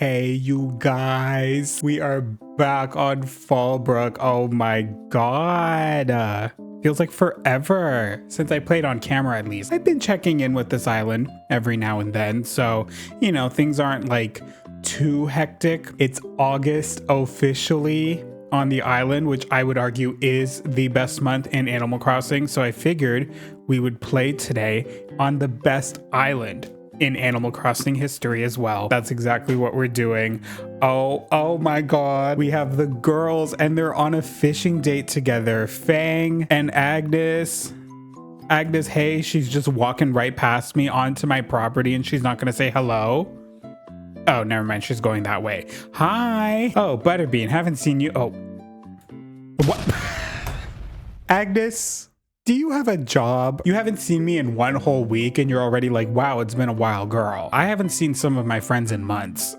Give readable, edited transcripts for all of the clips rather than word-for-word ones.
Hey, you guys, we are back on FALLBROOK. Oh my god. Feels like forever since I played on camera, at least. I've been checking in with this island every now and then, so, you know, things aren't like too hectic. It's August officially on the island, which I would argue is the best month in Animal Crossing, so I figured we would play today on the best island in Animal Crossing history as well. That's exactly what we're doing. Oh my god. We have the girls and they're on a fishing date together. Fang and Agnes. Agnes, hey, she's just walking right past me onto my property and she's not gonna say hello. Oh, never mind. She's going that way. Hi. Oh, Butterbean, haven't seen you. Oh. What? Agnes? Do you have a job? You haven't seen me in one whole week and you're already like, wow, it's been a while, girl. I haven't seen some of my friends in months.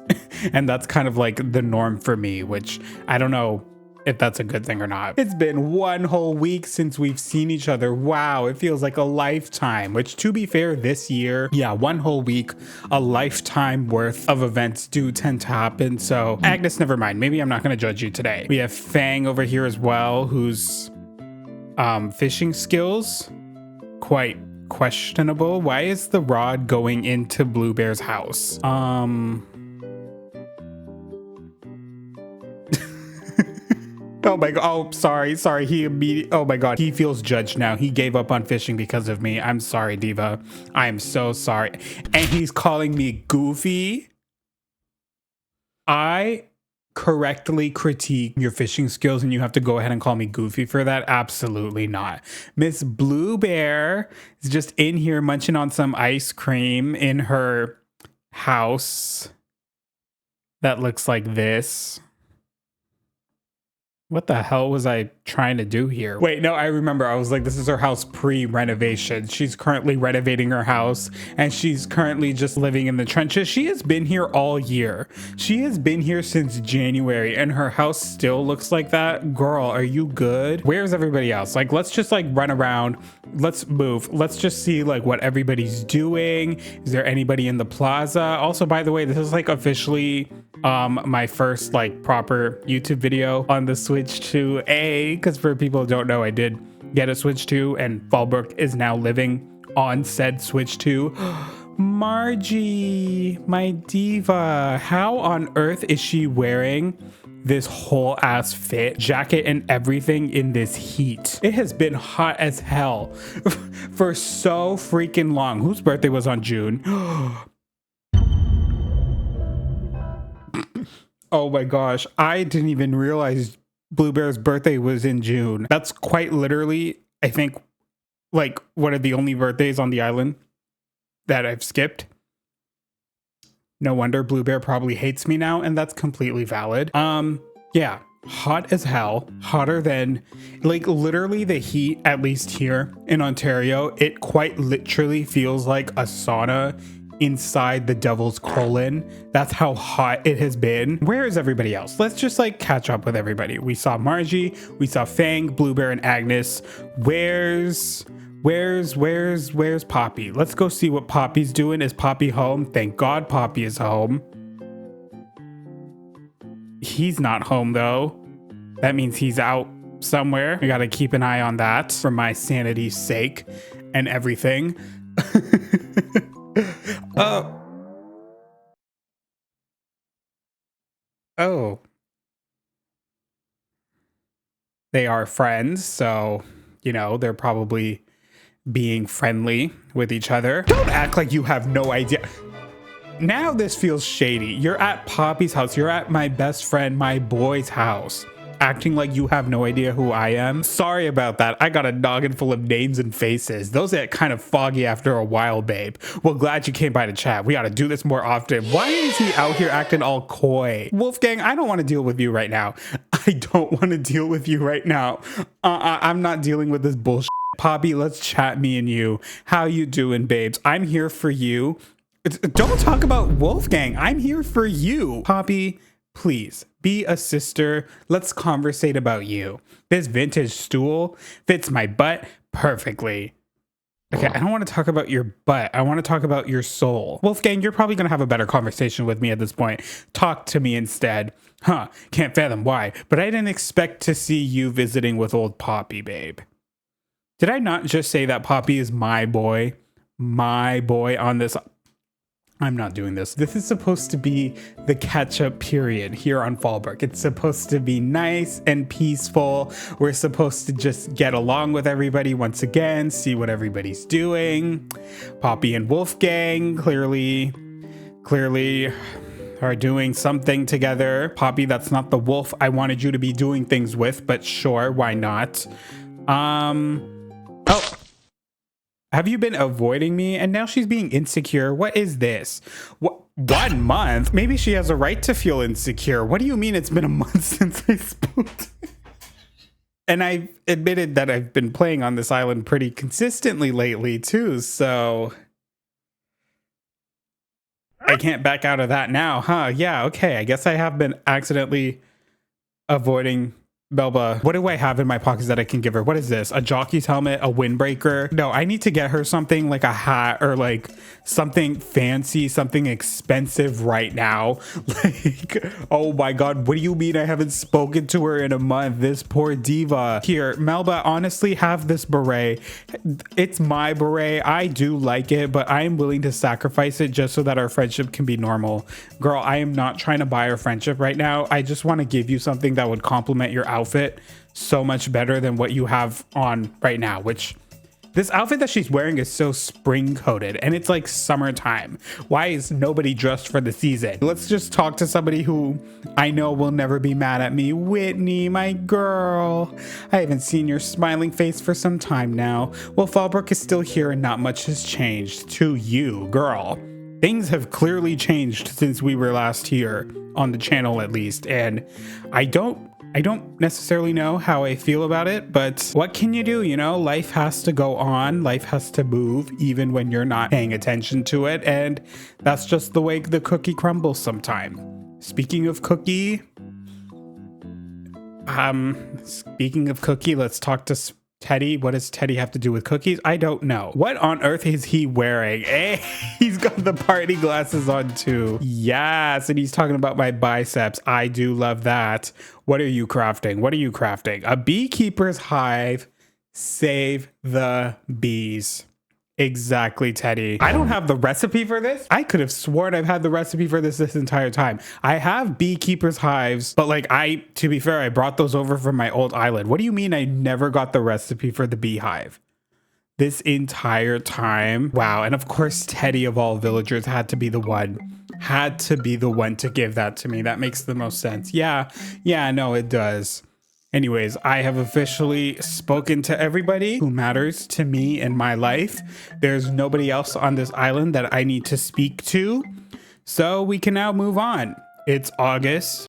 And that's kind of like the norm for me, which I don't know if that's a good thing or not. It's been one whole week since we've seen each other. Wow, it feels like a lifetime, which to be fair, this year, yeah, one whole week, a lifetime worth of events do tend to happen. So Agnes, never mind. Maybe I'm not gonna judge you today. We have Fang over here as well, who's fishing skills quite questionable. Why is the rod going into Blue Bear's house? Oh my god. Oh, sorry. Oh my god, he feels judged now. He gave up on fishing because of me. I'm sorry, Diva. I'm so sorry. And he's calling me goofy. I correctly critique your fishing skills and you have to go ahead and call me goofy for that? Absolutely not. Miss Blue Bear is just in here munching on some ice cream in her house that looks like this. What the hell was I trying to do here? Wait, no, I remember. I was like, this is her house pre-renovation. She's currently renovating her house and she's currently just living in the trenches. She has been here all year. She has been here since January and her house still looks like that. Girl, are you good? Where's everybody else? Like, let's just like run around. Let's move. Let's just see like what everybody's doing. Is there anybody in the plaza? Also, by the way, this is like officially my first like proper YouTube video on the Switch 2A, because for people who don't know, I did get a Switch 2 and FALLBROOK is now living on said Switch 2. Margie, my diva, how on earth is she wearing this whole ass fit jacket and everything in this heat? It has been hot as hell for so freaking long. Whose birthday was on June? Oh my gosh, I didn't even realize Blue Bear's birthday was in June. That's quite literally, I think, like one of the only birthdays on the island that I've skipped. No wonder Blue Bear probably hates me now, and that's completely valid. Yeah, hot as hell. Hotter than, like, literally the heat, at least here in Ontario, it quite literally feels like a sauna inside the devil's colon. That's how hot it has been. Where is everybody else? Let's just like catch up with everybody. We saw Margie, we saw Fang, Blue Bear, and Agnes. Where's Poppy? Let's go see what Poppy's doing. Is Poppy home? Thank God Poppy is home. He's not home though. That means he's out somewhere. We gotta keep an eye on that for my sanity's sake and everything. Oh. They are friends, so, you know, they're probably being friendly with each other. Don't act like you have no idea. Now this feels shady. You're at Poppy's house. You're at my best friend, my boy's house, acting like you have no idea who I am. Sorry about that. I got a noggin full of names and faces. Those get kind of foggy after a while, babe. Well, glad you came by to chat. We ought to do this more often. Why is he out here acting all coy? Wolfgang, I don't want to deal with you right now. I don't want to deal with you right now. I'm not dealing with this bullshit. Poppy, let's chat, me and you. How you doing, babes? I'm here for you. Don't talk about Wolfgang. I'm here for you. Poppy, please be a sister. Let's conversate about you. This vintage stool fits my butt perfectly. Okay, I don't want to talk about your butt. I want to talk about your soul. Wolfgang, you're probably going to have a better conversation with me at this point. Talk to me instead. Huh, can't fathom why, but I didn't expect to see you visiting with old Poppy, babe. Did I not just say that Poppy is my boy? My boy on this... I'm not doing this. This is supposed to be the catch-up period here on FALLBROOK. It's supposed to be nice and peaceful. We're supposed to just get along with everybody once again, see what everybody's doing. Poppy and Wolfgang clearly are doing something together. Poppy, that's not the wolf I wanted you to be doing things with, but sure, why not? Oh. Have you been avoiding me? And now she's being insecure. What is this? What, 1 month? Maybe she has a right to feel insecure. What do you mean it's been a month since I spoke to her? And I've admitted that I've been playing on this island pretty consistently lately too, so... I can't back out of that now, huh? Yeah, okay. I guess I have been accidentally avoiding Belba. What do I have in my pockets that I can give her? What is this? A jockey's helmet? A windbreaker? No, I need to get her something like a hat or like something fancy, something expensive right now. Like, oh my God, what do you mean I haven't spoken to her in a month? This poor diva. Here, Melba, honestly, have this beret. It's my beret. I do like it, but I am willing to sacrifice it just so that our friendship can be normal. Girl, I am not trying to buy our friendship right now. I just want to give you something that would complement your outfit so much better than what you have on right now, which this outfit that she's wearing is so spring coated and it's like summertime. Why is nobody dressed for the season? Let's just talk to somebody who I know will never be mad at me. Whitney, my girl. I haven't seen your smiling face for some time now. Well, FALLBROOK is still here and not much has changed to you, girl. Things have clearly changed since we were last here on the channel, at least, and I don't necessarily know how I feel about it, but what can you do? You know, life has to go on, life has to move even when you're not paying attention to it, and that's just the way the cookie crumbles sometime. Speaking of cookie, let's talk to Teddy. What does Teddy have to do with cookies? I don't know. What on earth is he wearing? Hey, he's got the party glasses on too. Yes, and he's talking about my biceps. I do love that. What are you crafting? What are you crafting? A beekeeper's hive. Save the bees. Exactly, Teddy. I don't have the recipe for this. I could have sworn I've had the recipe for this entire time. I have beekeeper's hives, but like to be fair, I brought those over from my old island. What do you mean I never got the recipe for the beehive? This entire time? Wow. And of course, Teddy of all villagers had to be the one to give that to me. That makes the most sense. Yeah, no, it does. Anyways, I have officially spoken to everybody who matters to me in my life. There's nobody else on this island that I need to speak to. So we can now move on. It's August.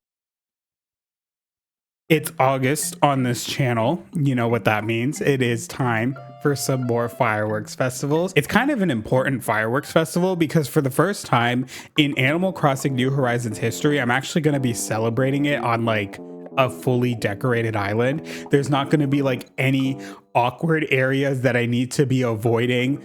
It's August on this channel. You know what that means. It is time for some more fireworks festivals. It's kind of an important fireworks festival because for the first time in Animal Crossing New Horizons history, I'm actually going to be celebrating it on like a fully decorated island. There's not going to be like any awkward areas that I need to be avoiding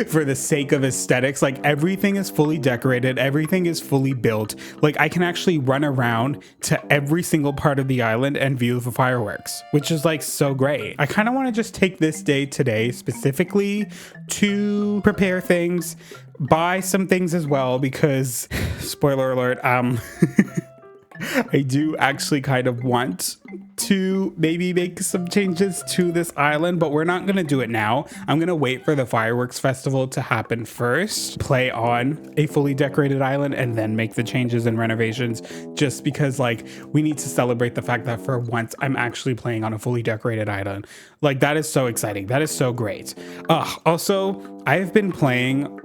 for the sake of aesthetics. Like everything is fully decorated, everything is fully built. Like I can actually run around to every single part of the island and view the fireworks, which is like so great. I kind of want to just take this day today specifically to prepare things, buy some things as well, because spoiler alert, I do actually kind of want to maybe make some changes to this island, but we're not going to do it now. I'm going to wait for the fireworks festival to happen first, play on a fully decorated island, and then make the changes and renovations, just because like we need to celebrate the fact that for once I'm actually playing on a fully decorated island. Like that is so exciting. That is so great. Also, I've been playing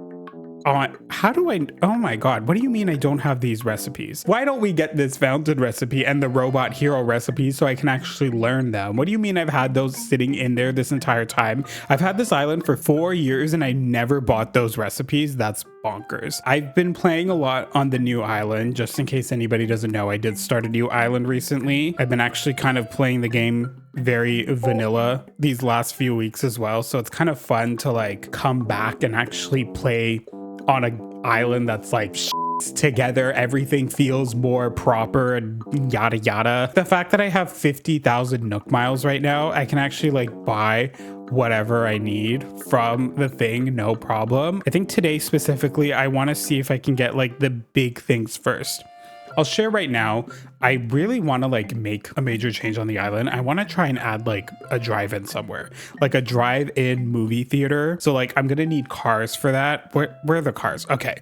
How do I, oh my god, what do you mean I don't have these recipes? Why don't we get this fountain recipe and the robot hero recipe so I can actually learn them? What do you mean I've had those sitting in there this entire time? I've had this island for 4 years and I never bought those recipes. That's bonkers. I've been playing a lot on the new island. Just in case anybody doesn't know, I did start a new island recently. I've been actually kind of playing the game very vanilla these last few weeks as well. So it's kind of fun to like come back and actually play on an island that's like together. Everything feels more proper and yada yada. The fact that I have 50,000 Nook miles right now, I can actually like buy whatever I need from the thing, no problem. I think today specifically, I want to see if I can get like the big things first. I'll share right now, I really want to like make a major change on the island. I want to try and add like a drive-in somewhere, like a drive-in movie theater. So like I'm gonna need cars for that. Where are the cars? Okay.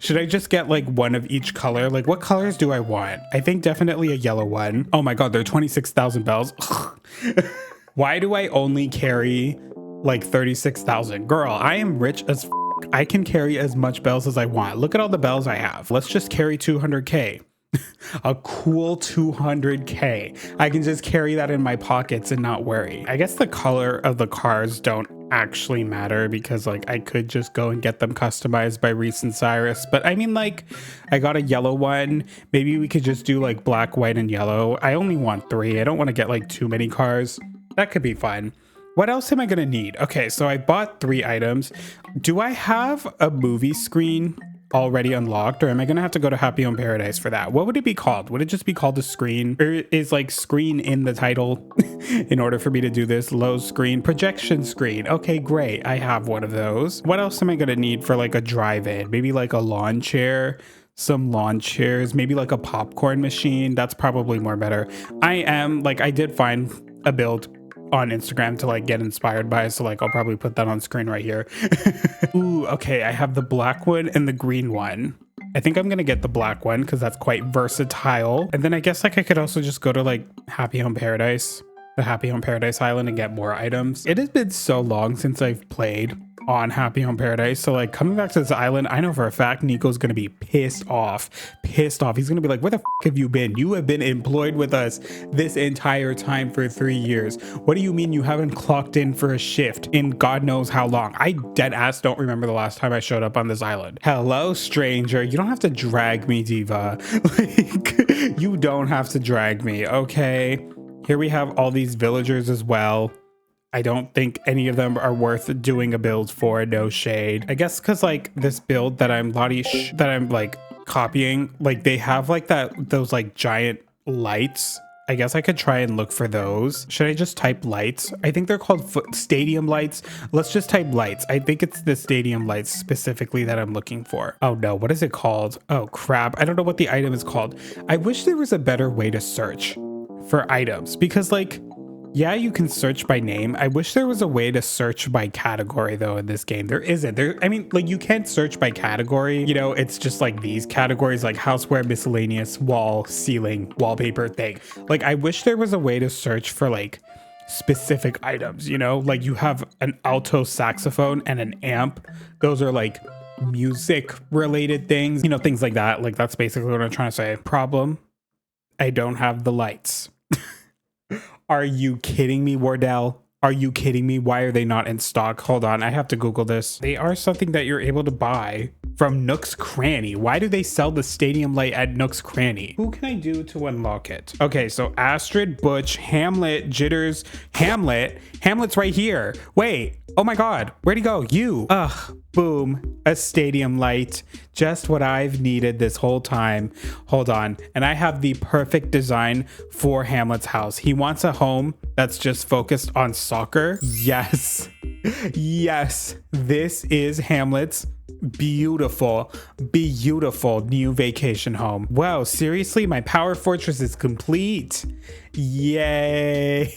Should I just get like one of each color? Like what colors do I want? I think definitely a yellow one. Oh my god, they're 26,000 bells. Why do I only carry like 36,000? Girl, I am rich as f. I can carry as much bells as I want. Look at all the bells I have. Let's just carry 200k. A cool 200k. I can just carry that in my pockets and not worry. I guess the color of the cars don't actually matter because like I could just go and get them customized by Reese and Cyrus. But I mean, like, I got a yellow one. Maybe we could just do like black, white, and yellow. I only want 3. I don't want to get like too many cars. That could be fun. What else am I gonna need? Okay, so I bought 3 items. Do I have a movie screen already unlocked, or am I gonna have to go to Happy Home Paradise for that? What would it be called? Would it just be called a screen? Or is like screen in the title in order for me to do this? Low screen, projection screen. Okay, great. I have one of those. What else am I gonna need for like a drive-in? Maybe like a lawn chair, some lawn chairs, maybe like a popcorn machine. That's probably more better. I did find a build on Instagram to like get inspired by, so like I'll probably put that on screen right here. Ooh, okay, I have the black one and the green one. I think I'm gonna get the black one because that's quite versatile. And then I guess like I could also just go to like Happy Home Paradise, the Happy Home Paradise Island, and get more items. It has been so long since I've played on Happy Home Paradise, so like coming back to this island, I know for a fact Nico's gonna be pissed off. He's gonna be like, where the f have you been? You have been employed with us this entire time for 3 years. What do you mean you haven't clocked in for a shift in God knows how long? I dead ass don't remember the last time I showed up on this island. Hello, stranger. You don't have to drag me, diva. Like, you don't have to drag me, okay? Here we have all these villagers as well. I don't think any of them are worth doing a build for, no shade. I guess because like this build that I'm like copying, like they have like those like giant lights. I guess I could try and look for those. Should I just type lights? I think they're called stadium lights. Let's just type lights. I think it's the stadium lights specifically that I'm looking for. Oh no, what is it called? Oh crap, I don't know what the item is called. I wish there was a better way to search for items because like, yeah, you can search by name. I wish there was a way to search by category though in this game. There isn't. I mean, like you can't search by category. You know, it's just like these categories like houseware, miscellaneous, wall, ceiling, wallpaper thing. Like I wish there was a way to search for like specific items, you know? Like you have an alto saxophone and an amp. Those are like music related things, you know, things like that. Like that's basically what I'm trying to say. Problem, I don't have the lights. Are you kidding me, Wardell? Are you kidding me? Why are they not in stock? Hold on, I have to Google this. They are something that you're able to buy from Nook's Cranny. Why do they sell the stadium light at Nook's Cranny? Who can I do to unlock it? Okay, so Astrid, Butch, Hamlet, Jitters, Hamlet's right here. Wait, oh my God, where'd he go? You. Ugh, boom, a stadium light. Just what I've needed this whole time. Hold on, and I have the perfect design for Hamlet's house. He wants a home that's just focused on soccer. Yes, yes, this is Hamlet's beautiful new vacation home. Wow, seriously, my power fortress is complete. Yay.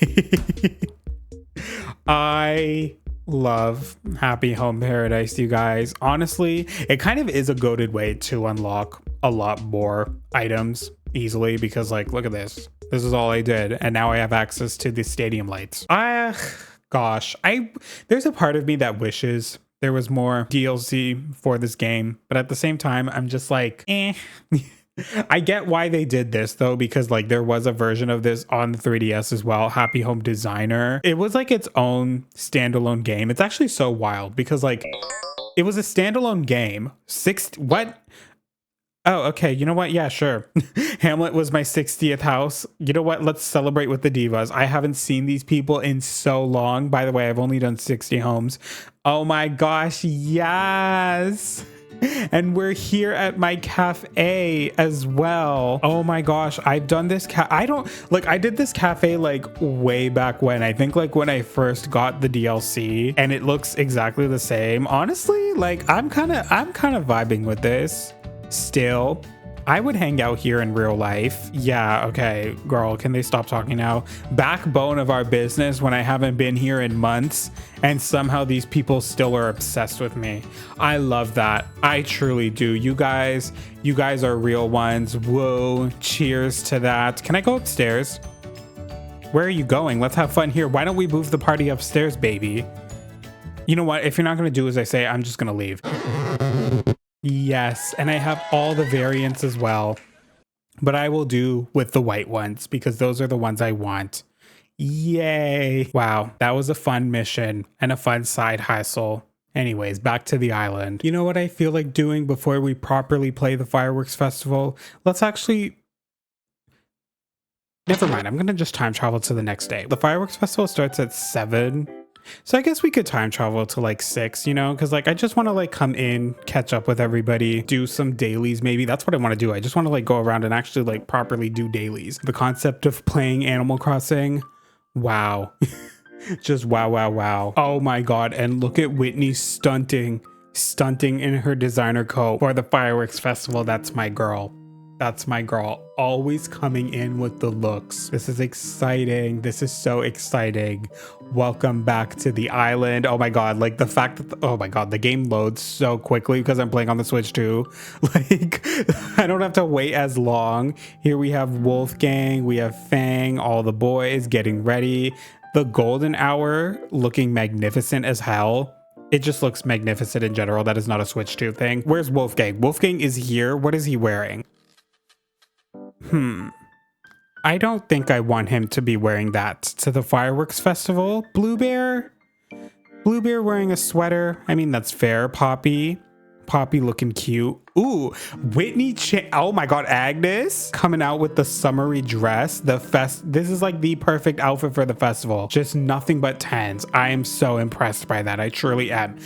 I love Happy Home Paradise, you guys. Honestly, it kind of is a goated way to unlock a lot more items easily because like, look at this. This is all I did, and now I have access to the stadium lights. Gosh, there's a part of me that wishes there was more DLC for this game, but at the same time, I'm just like, eh. I get why they did this though, because like there was a version of this on the 3DS as well, Happy Home Designer. It was like its own standalone game. It's actually so wild because like it was a standalone game. What? Oh, okay. You know what? Yeah, sure. Hamlet was my 60th house. You know what? Let's celebrate with the divas. I haven't seen these people in so long. By the way, I've only done 60 homes. Oh my gosh, yes. And we're here at my cafe as well. Oh my gosh, I've done this. I did this cafe like way back when. I think like when I first got the DLC, and it looks exactly the same. Honestly, like I'm kind of vibing with this still. I would hang out here in real life. Yeah, okay, girl, can they stop talking now? Backbone of our business when I haven't been here in months, and somehow these people still are obsessed with me. I love that. I truly do. You guys are real ones. Whoa, cheers to that. Can I go upstairs? Where are you going? Let's have fun here. Why don't we move the party upstairs, baby? You know what? If you're not gonna do as I say, I'm just gonna leave. Yes, and I have all the variants as well, but I will do with the white ones because those are the ones I want. Yay. Wow, that was a fun mission and a fun side hustle. Anyways, back to the island. You know what I feel like doing before we properly play the fireworks festival? Let's actually... Never mind, I'm gonna just time travel to the next day. The fireworks festival starts at 7. So I guess we could time travel to like 6, you know, because like I just want to like come in, catch up with everybody, do some dailies maybe. That's what I want to do. I just want to like go around and actually like properly do dailies. The concept of playing Animal Crossing, wow. Just wow. Oh my god, and look at Whitney stunting in her designer coat for the fireworks festival. That's my girl. That's my girl, always coming in with the looks. This is exciting. This is so exciting. Welcome back to the island. Oh my god, like the fact that, oh my god, the game loads so quickly because I'm playing on the Switch too. Like, I don't have to wait as long. Here we have Wolfgang, we have Fang, all the boys getting ready. The golden hour looking magnificent as hell. It just looks magnificent in general. That is not a Switch 2 thing. Where's Wolfgang? Wolfgang is here. What is he wearing? I don't think I want him to be wearing that to the fireworks festival. Blue Bear wearing a sweater. I mean, that's fair. Poppy looking cute. Ooh, Whitney, oh my god, Agnes coming out with the summery dress. This is like the perfect outfit for the festival. Just nothing but 10s. I am so impressed by that. I truly am.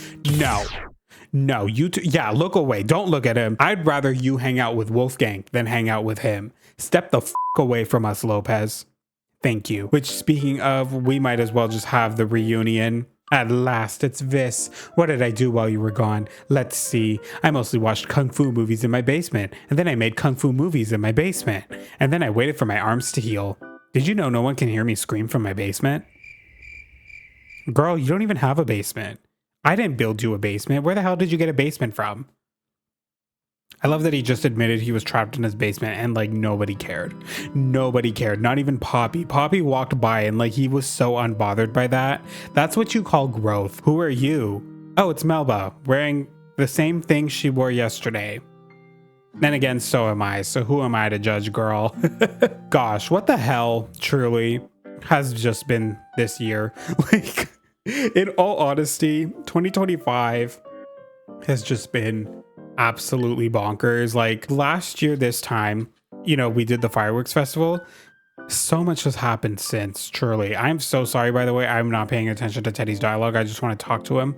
No, you two, yeah, look away. Don't look at him. I'd rather you hang out with Wolfgang than hang out with him. Step the f away from us, Lopez. Thank you. Which, speaking of, we might as well just have the reunion. At last, it's this. What did I do while you were gone? Let's see. I mostly watched Kung Fu movies in my basement, and then I made Kung Fu movies in my basement, and then I waited for my arms to heal. Did you know no one can hear me scream from my basement? Girl, you don't even have a basement. I didn't build you a basement. Where the hell did you get a basement from? I love that he just admitted he was trapped in his basement and like nobody cared. Nobody cared. Not even Poppy. Poppy walked by and like he was so unbothered by that. That's what you call growth. Who are you? Oh, it's Melba wearing the same thing she wore yesterday. Then again, so am I. So who am I to judge, girl? Gosh, what the hell truly has just been this year? Like, in all honesty, 2025 has just been absolutely bonkers. Like last year this time, you know, we did the fireworks festival. So much has happened since, truly. I'm so sorry, by the way. I'm not paying attention to Teddy's dialogue. I just want to talk to him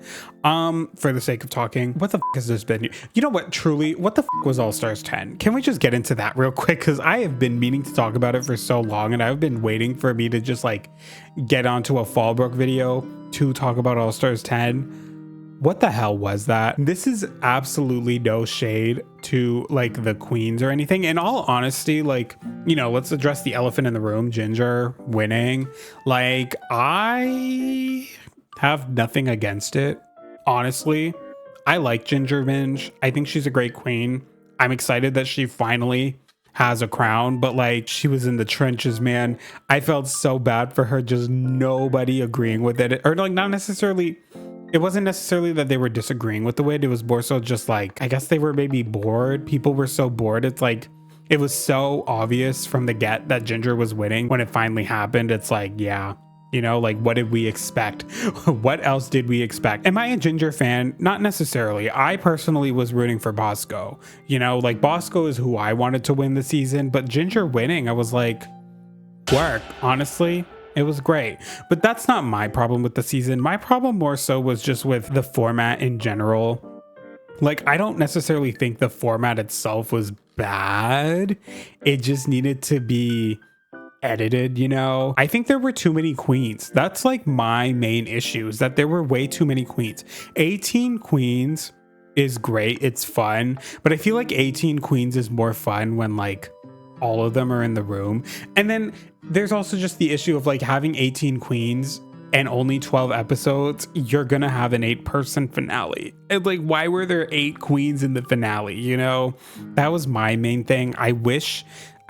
for the sake of talking. What the f has this been? You know what, truly, what the f was All Stars 10? Can we just get into that real quick? Because I have been meaning to talk about it for so long, and I've been waiting for me to just like get onto a FALLBROOK video to talk about All Stars 10. What the hell was that? This is absolutely no shade to like the queens or anything. In all honesty, like, you know, let's address the elephant in the room, Ginger winning. Like, I have nothing against it. Honestly, I like Ginger Minj. I think she's a great queen. I'm excited that she finally has a crown, but like she was in the trenches, man. I felt so bad for her, just nobody agreeing with it, or like not necessarily it wasn't necessarily that they were disagreeing with the win. It was more so just like, I guess they were maybe bored. People were so bored. It's like, it was so obvious from the get that Ginger was winning. When it finally happened, it's like, yeah, you know, like, what did we expect? What else did we expect? Am I a Ginger fan? Not necessarily. I personally was rooting for Bosco. You know, like, Bosco is who I wanted to win the season, but Ginger winning, I was like, work, honestly. It was great. But that's not my problem with the season. My problem more so was just with the format in general. Like, I don't necessarily think the format itself was bad. It just needed to be edited, you know? I think there were too many queens. That's like my main issue, is that there were way too many queens. 18 queens is great. It's fun. But I feel like 18 queens is more fun when like all of them are in the room. And then there's also just the issue of like having 18 queens and only 12 episodes, you're gonna have an 8-person finale. And like, why were there 8 queens in the finale? You know, that was my main thing. I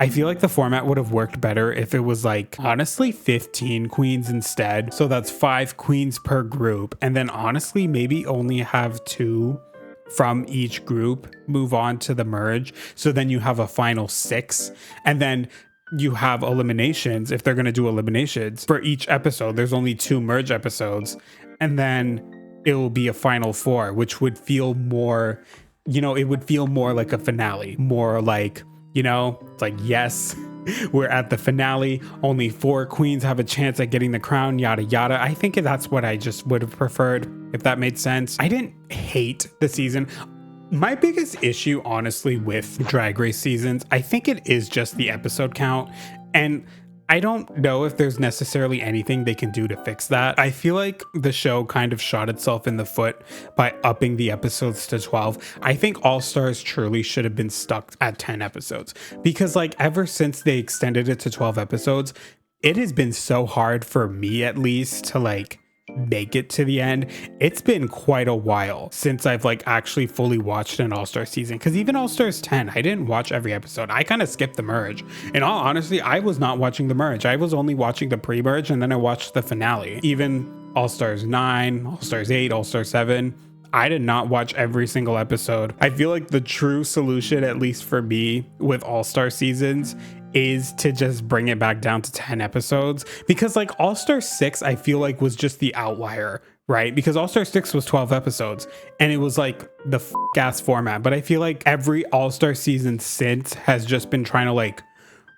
feel like the format would have worked better if it was like, honestly, 15 queens instead. So that's 5 queens per group. And then honestly, maybe only have 2 from each group move on to the merge. So then you have a final 6. And then you have eliminations. If they're going to do eliminations for each episode, there's only 2 merge episodes, and then it will be a final 4, which would feel more, you know, it would feel more like a finale, more like, you know, it's like, yes, we're at the finale, only 4 queens have a chance at getting the crown, yada yada. I think that's what I just would have preferred, if that made sense. I didn't hate the season. My biggest issue, honestly, with Drag Race seasons, I think it is just the episode count. And I don't know if there's necessarily anything they can do to fix that. I feel like the show kind of shot itself in the foot by upping the episodes to 12. I think All Stars truly should have been stuck at 10 episodes. Because like ever since they extended it to 12 episodes, it has been so hard for me at least to like make it to the end. It's been quite a while since I've like actually fully watched an All-Star season, because even All-Stars 10, I didn't watch every episode. I kind of skipped the merge. In all honesty, I was not watching the merge. I was only watching the pre-merge, and then I watched the finale. Even All-Stars 9, All-Stars 8, All-Star 7, I did not watch every single episode. I feel like the true solution, at least for me, with All-Star seasons is to just bring it back down to 10 episodes, because like All-Star 6 I feel like was just the outlier, right? Because All-Star 6 was 12 episodes and it was like the ass format. But I feel like every All-Star season since has just been trying to like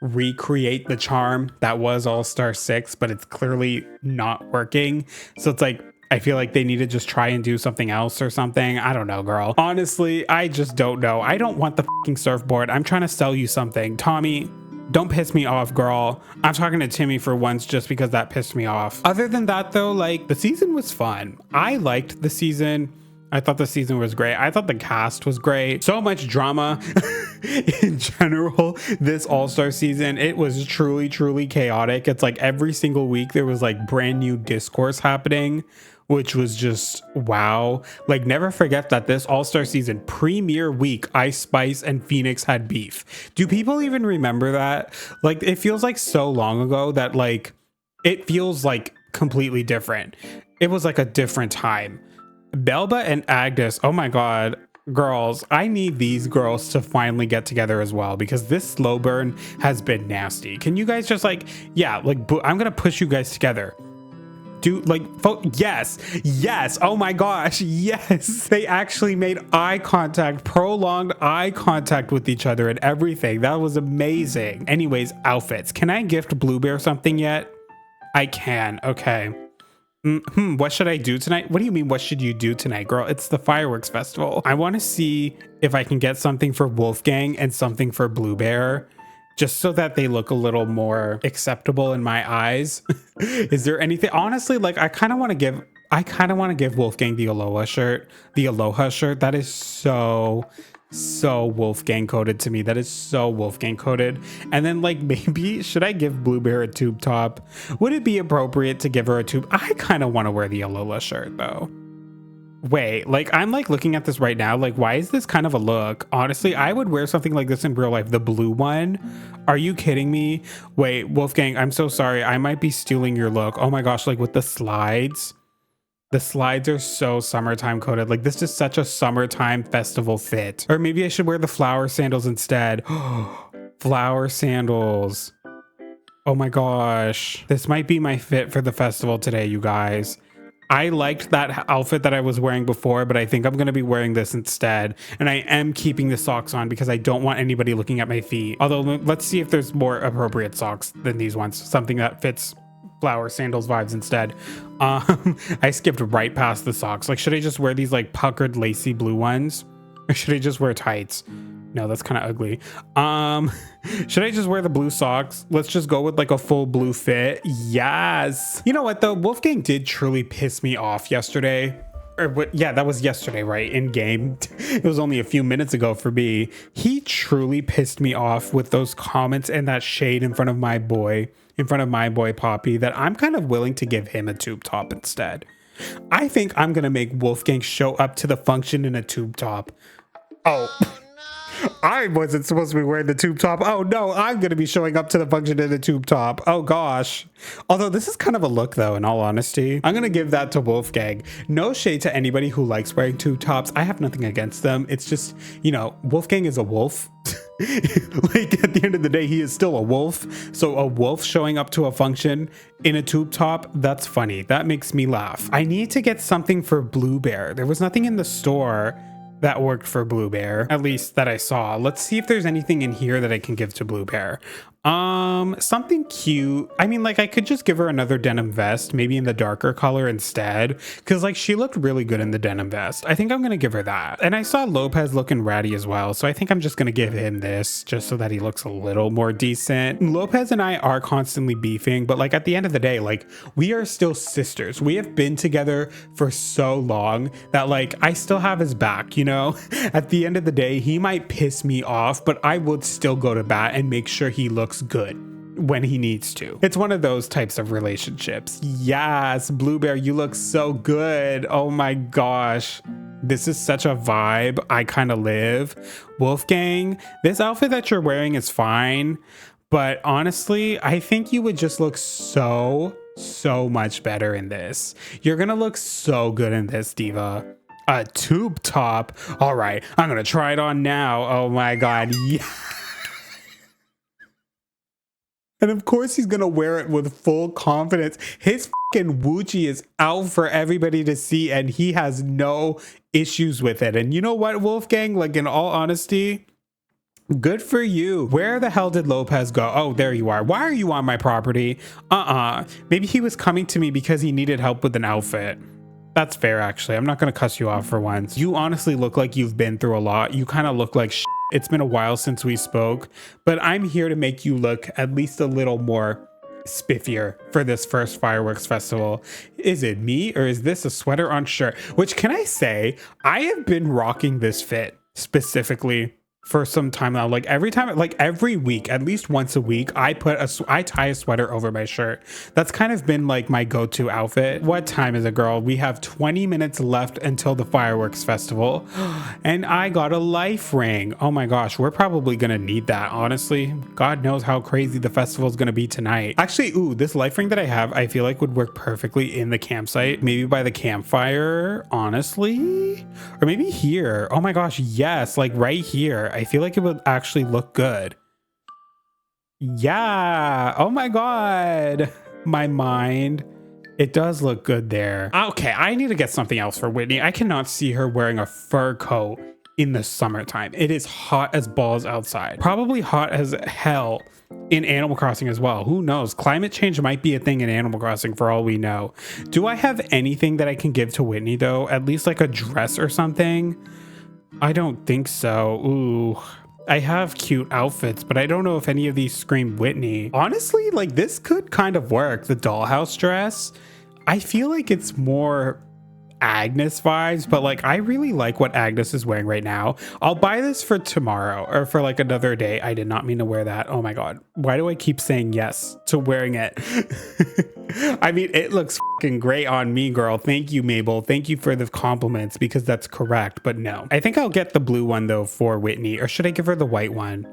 recreate the charm that was All-Star 6, but it's clearly not working. So it's like, I feel like they need to just try and do something else or something. I don't know, girl. Honestly, I just don't know. I don't want the fucking surfboard. I'm trying to sell you something. Tommy, don't piss me off, girl. I'm talking to Timmy for once just because that pissed me off. Other than that though, like the season was fun. I liked the season. I thought the season was great. I thought the cast was great. So much drama in general this All-Star season. It was truly, truly chaotic. It's like every single week there was like brand new discourse happening, which was just wow. Like, never forget that this All-Star season premiere week, Ice Spice and Phoenix had beef. Do people even remember that? Like, it feels like so long ago that like it feels like completely different. It was like a different time. Belba and Agnes, oh my god, girls, I need these girls to finally get together as well, because this slow burn has been nasty. Can you guys just like, yeah, like I'm gonna push you guys together. Do like, yes, oh my gosh, yes. They actually made eye contact, prolonged eye contact with each other and everything. That was amazing. Anyways, outfits. Can I gift Blue Bear something yet? I can, okay. What should I do tonight? What do you mean, what should you do tonight, girl? It's the fireworks festival. I want to see if I can get something for Wolfgang and something for Blue Bear, just so that they look a little more acceptable in my eyes. Is there anything? Honestly, like I kind of want to give Wolfgang the Aloha shirt. That is so Wolfgang coded to me. That is so Wolfgang coded. And then like maybe should I give Blue Bear a tube top? Would it be appropriate to give her a tube? I kind of want to wear the Alola shirt though. Wait, like I'm like looking at this right now, like why is this kind of a look? Honestly, I would wear something like this in real life. The blue one? Are you kidding me? Wait, Wolfgang, I'm so sorry. I might be stealing your look. Oh my gosh, like with the slides. The slides are so summertime coated. Like this is such a summertime festival fit. Or maybe I should wear the flower sandals instead. Flower sandals. Oh my gosh. This might be my fit for the festival today, you guys. I liked that outfit that I was wearing before, but I think I'm going to be wearing this instead. And I am keeping the socks on because I don't want anybody looking at my feet. Although let's see if there's more appropriate socks than these ones. Something that fits flower sandals vibes instead. I skipped right past the socks. Like, should I just wear these like puckered lacy blue ones? Or should I just wear tights? No, that's kind of ugly. Should I just wear the blue socks? Let's just go with like a full blue fit. Yes. You know what though? Wolfgang did truly piss me off yesterday. Or what? Yeah, that was yesterday, right? In game. It was only a few minutes ago for me. He truly pissed me off with those comments and that shade in front of my boy Poppy, that I'm kind of willing to give him a tube top instead. I think I'm gonna make Wolfgang show up to the function in a tube top. Oh. I wasn't supposed to be wearing the tube top. Oh no, I'm going to be showing up to the function in the tube top. Oh gosh. Although this is kind of a look though, in all honesty. I'm going to give that to Wolfgang. No shade to anybody who likes wearing tube tops. I have nothing against them. It's just, you know, Wolfgang is a wolf. Like at the end of the day, he is still a wolf. So a wolf showing up to a function in a tube top, that's funny. That makes me laugh. I need to get something for Blue Bear. There was nothing in the store that worked for Blue Bear, at least that I saw. Let's see if there's anything in here that I can give to Blue Bear. Something cute. I mean, like I could just give her another denim vest, maybe in the darker color instead, because like she looked really good in the denim vest. I think I'm gonna give her that. And I saw Lopez looking ratty as well, so I think I'm just gonna give him this just so that he looks a little more decent. Lopez and I are constantly beefing, but like at the end of the day, like we are still sisters. We have been together for so long that like I still have his back, you know? At the end of the day, he might piss me off, but I would still go to bat and make sure he looks good when he needs to. It's one of those types of relationships. Yes, Blue Bear, you look so good. Oh my gosh. This is such a vibe I kind of live. Wolfgang, this outfit that you're wearing is fine, but honestly, I think you would just look so much better in this. You're gonna look so good in this, diva. A tube top. All right, I'm gonna try it on now. Oh my god. Yeah. And of course he's gonna wear it with full confidence. His fucking Wuchi is out for everybody to see and he has no issues with it. And you know what, Wolfgang? Like in all honesty, good for you. Where the hell did Lopez go? Oh, there you are. Why are you on my property? Maybe he was coming to me because he needed help with an outfit. That's fair, actually. I'm not gonna cuss you off for once. You honestly look like you've been through a lot. You kind of look like shit. It's been a while since we spoke, but I'm here to make you look at least a little more spiffier for this first fireworks festival. Is it me or is this a sweater on shirt? Which, can I say, I have been rocking this fit specifically for some time now. Like every week, at least once a week, I tie a sweater over my shirt. That's kind of been like my go-to outfit. What time is it, girl? We have 20 minutes left until the fireworks festival. And I got a life ring. Oh my gosh, we're probably gonna need that, honestly. God knows how crazy the festival is gonna be tonight. Actually, ooh, this life ring that I have, I feel like would work perfectly in the campsite. Maybe by the campfire, honestly. Or maybe here. Oh my gosh, yes, like right here. I feel like it would actually look good. Yeah. Oh my god. My mind. It does look good there. Okay, I need to get something else for Whitney. I cannot see her wearing a fur coat in the summertime. It is hot as balls outside. Probably hot as hell in Animal Crossing as well. Who knows? Climate change might be a thing in Animal Crossing for all we know. Do I have anything that I can give to Whitney though? At least like a dress or something? I don't think so. Ooh, I have cute outfits, but I don't know if any of these scream Whitney. Honestly, like this could kind of work. The dollhouse dress, I feel like it's more Agnes vibes, but like I really like what Agnes is wearing right now. I'll buy this for tomorrow or for like another day. I did not mean to wear that. Oh my god, why do I keep saying yes to wearing it? I mean, it looks fucking great on me, girl. Thank you, Mabel. Thank you for the compliments, because that's correct. But no, I think I'll get the blue one though for Whitney. Or should I give her the white one?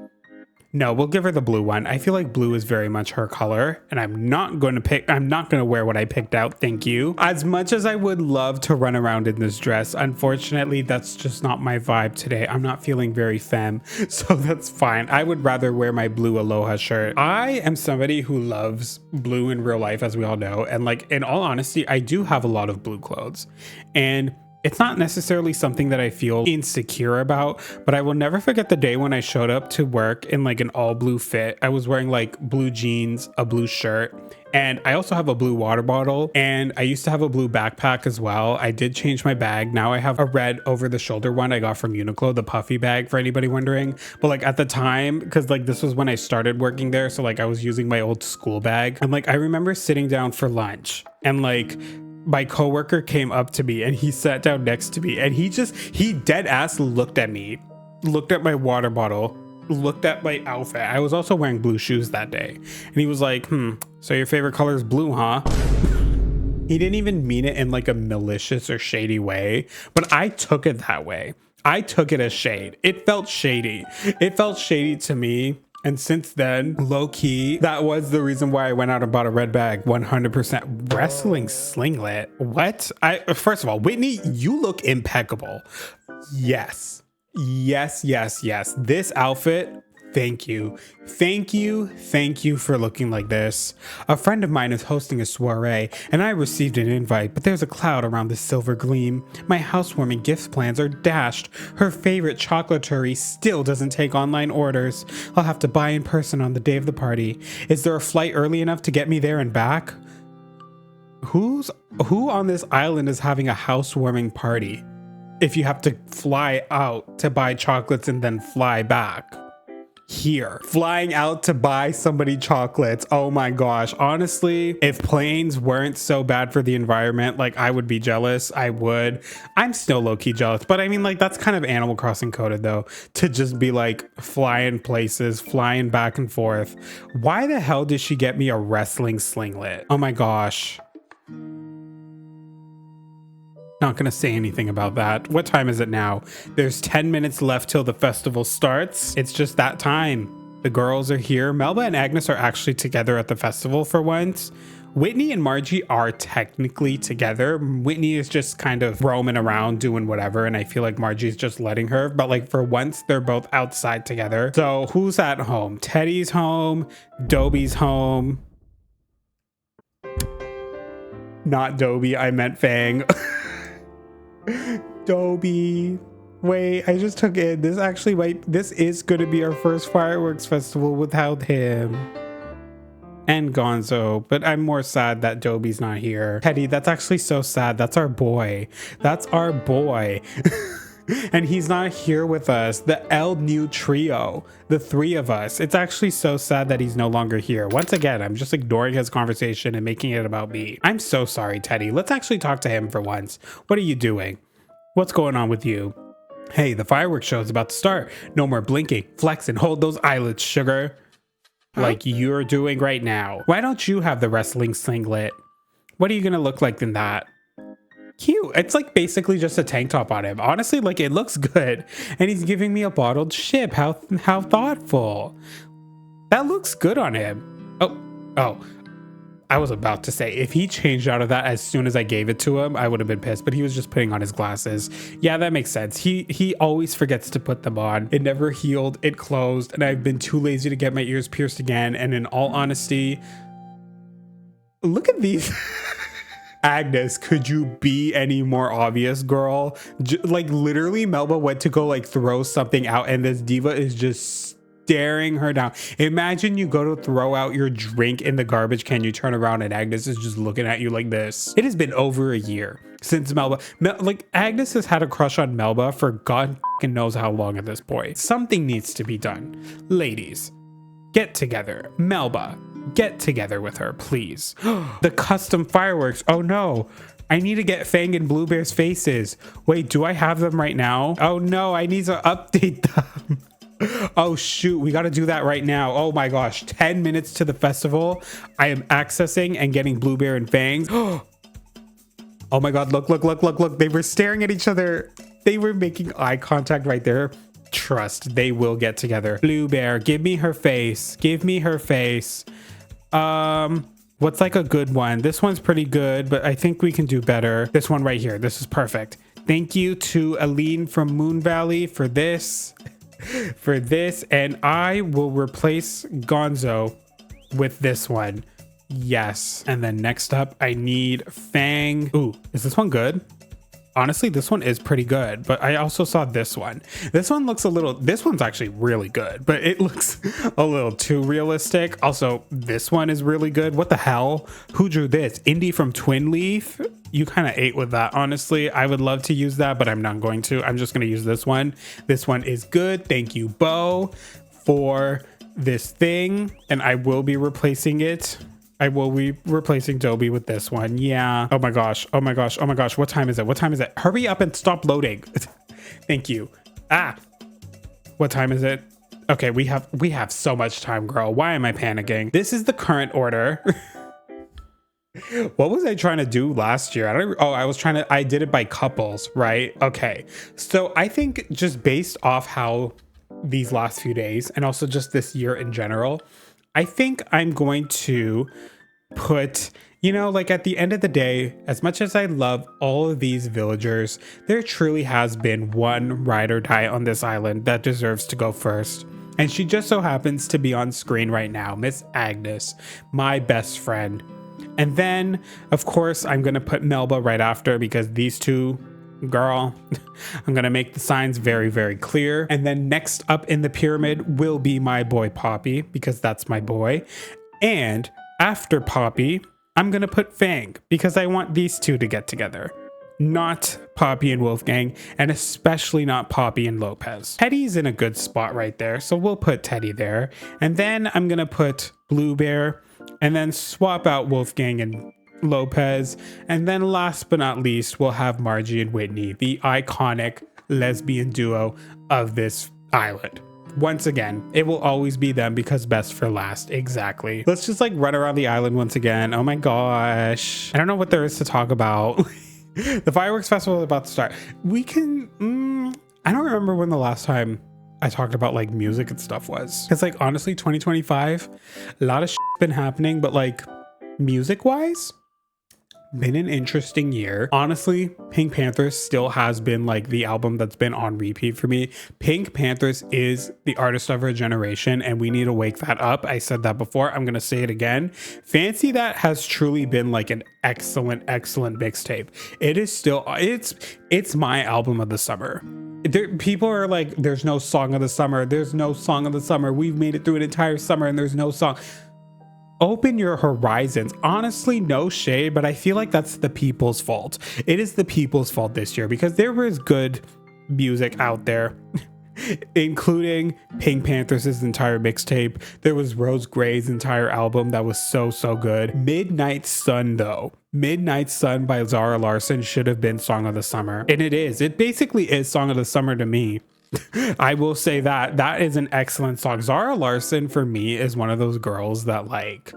No, we'll give her the blue one. I feel like blue is very much her color, and I'm not going to wear what I picked out. Thank you. As much as I would love to run around in this dress, unfortunately, that's just not my vibe today. I'm not feeling very femme, so that's fine. I would rather wear my blue Aloha shirt. I am somebody who loves blue in real life, as we all know. And like, in all honesty, I do have a lot of blue clothes, and it's not necessarily something that I feel insecure about, but I will never forget the day when I showed up to work in like an all blue fit. I was wearing like blue jeans, a blue shirt, and I also have a blue water bottle, and I used to have a blue backpack as well. I did change my bag. Now I have a red over the shoulder one I got from Uniqlo, the puffy bag, for anybody wondering. But like at the time, because like this was when I started working there, so like I was using my old school bag. And like I remember sitting down for lunch, and like my coworker came up to me and he sat down next to me, and he dead ass looked at me, looked at my water bottle, looked at my outfit. I was also wearing blue shoes that day. And he was like, so your favorite color is blue, huh? He didn't even mean it in like a malicious or shady way, but I took it that way. I took it as shade. It felt shady. It felt shady to me. And since then, low key, that was the reason why I went out and bought a red bag. 100% wrestling slinglet. What? First of all, Whitney, you look impeccable. Yes. Yes, yes, yes. This outfit, thank you. Thank you. Thank you for looking like this. A friend of mine is hosting a soiree, and I received an invite, but there's a cloud around the silver gleam. My housewarming gift plans are dashed. Her favorite chocolaterie still doesn't take online orders. I'll have to buy in person on the day of the party. Is there a flight early enough to get me there and back? Who on this island is having a housewarming party if you have to fly out to buy chocolates and then fly back? Here, flying out to buy somebody chocolates. Oh my gosh. Honestly, if planes weren't so bad for the environment, like I would be jealous. I would. I'm still low-key jealous, but I mean, like, that's kind of Animal Crossing coded though, to just be like flying places, flying back and forth. Why the hell did she get me a wrestling slinglet? Oh my gosh. Not gonna say anything about that. What time is it now? There's 10 minutes left till the festival starts. It's just that time. The girls are here. Melba and Agnes are actually together at the festival for once. Whitney and Margie are technically together. Whitney is just kind of roaming around doing whatever, and I feel like Margie's just letting her. But like for once, they're both outside together. So who's at home? Teddy's home. Dobie's home. Not Dobie, I meant Fang. Dobie. Wait, I just took it. This is going to be our first fireworks festival without him. And Gonzo, but I'm more sad that Dobie's not here. Teddy, that's actually so sad. That's our boy. That's our boy. And he's not here with us. The El New Trio, the three of us. It's actually so sad that he's no longer here. Once again, I'm just ignoring his conversation and making it about me. I'm so sorry, Teddy. Let's actually talk to him for once. What are you doing? What's going on with you? Hey, the fireworks show is about to start. No more blinking. Flex and hold those eyelids, sugar. Like you're doing right now. Why don't you have the wrestling singlet? What are you gonna look like in that? Cute. It's like basically just a tank top on him. Honestly, like it looks good. And he's giving me a bottled ship. How thoughtful. That looks good on him. Oh. I was about to say, if he changed out of that as soon as I gave it to him, I would have been pissed, but he was just putting on his glasses. Yeah, that makes sense. He always forgets to put them on. It never healed, it closed, and I've been too lazy to get my ears pierced again. And in all honesty, look at these. Agnes, could you be any more obvious, girl? Like literally Melba went to go like throw something out and this diva is just staring her down. Imagine you go to throw out your drink in the garbage can, you turn around and Agnes is just looking at you like this. It has been over a year since Melba, like Agnes has had a crush on Melba for God knows how long at this point. Something needs to be done. Ladies, get together. Melba, get together with her, please. The custom fireworks. Oh no. I need to get Fang and Bluebear's faces. Wait, do I have them right now? Oh no, I need to update them. Oh shoot, we got to do that right now. Oh my gosh, 10 minutes to the festival. I am accessing and getting Bluebear and Fangs. Oh my god, look. They were staring at each other. They were making eye contact right there. trust they will get together. Blue Bear, give me her face. Give me her face. What's like a good one? This one's pretty good, but I think we can do better. This one right here. This is perfect. Thank you to Aline from Moon Valley for this. For this. And I will replace Gonzo with this one. Yes. And then next up, I need Fang. Ooh, is this one good? Honestly, this one is pretty good, but I also saw this one. This one looks a little, this one's actually really good, but it looks a little too realistic. Also, this one is really good. What the hell? Who drew this? Indy from Twin Leaf? You kind of ate with that, honestly. I would love to use that, but I'm not going to. I'm just going to use this one. This one is good. Thank you, Bo, for this thing, and I will be replacing it. I will be replacing Dobie with this one. Yeah. Oh my gosh. Oh my gosh. Oh my gosh. What time is it? What time is it? Hurry up and stop loading. Thank you. Ah. What time is it? Okay, we have so much time, girl. Why am I panicking? This is the current order. What was I trying to do last year? I did it by couples, right? Okay. So I think just based off how these last few days and also just this year in general, I think I'm going to put, you know, like at the end of the day, as much as I love all of these villagers, there truly has been one ride or die on this island that deserves to go first. And she just so happens to be on screen right now, Miss Agnes, my best friend. And then, of course, I'm going to put Melba right after because these two, girl, I'm gonna make the signs very, very clear. And then next up in the pyramid will be my boy Poppy, because that's my boy. And after Poppy, I'm gonna put Fang, because I want these two to get together. Not Poppy and Wolfgang, and especially not Poppy and Lopez. Teddy's in a good spot right there, so we'll put Teddy there. And then I'm gonna put Blue Bear, and then swap out Wolfgang and Lopez, and then last but not least we'll have Margie and Whitney, the iconic lesbian duo of this island. Once again, it will always be them because best for last. Exactly. Let's just like run around the island once again. Oh my gosh, I don't know what there is to talk about. The fireworks festival is about to start. We can I don't remember when the last time I talked about like music and stuff was. It's like honestly 2025, a lot of shit's been happening, but like music wise, been an interesting year. Honestly, Pink Panthers still has been like the album that's been on repeat for me. Pink Panthers is the artist of our generation and we need to wake that up. I said that before, I'm gonna say it again. Fancy That has truly been like an excellent mixtape. It is still, it's my album of the summer. People are like, there's no song of the summer. There's no song of the summer. We've made it through an entire summer and there's no song. Open your horizons. Honestly, no shade, but I feel like that's the people's fault. It is the people's fault this year because there was good music out there, including Pink Panthers' entire mixtape. There was Rose Gray's entire album that was so good. Midnight Sun though. Midnight Sun by Zara Larsson should have been Song of the Summer. And it is. It basically is Song of the Summer to me. I will say that is an excellent song. Zara Larsson for me is one of those girls that like,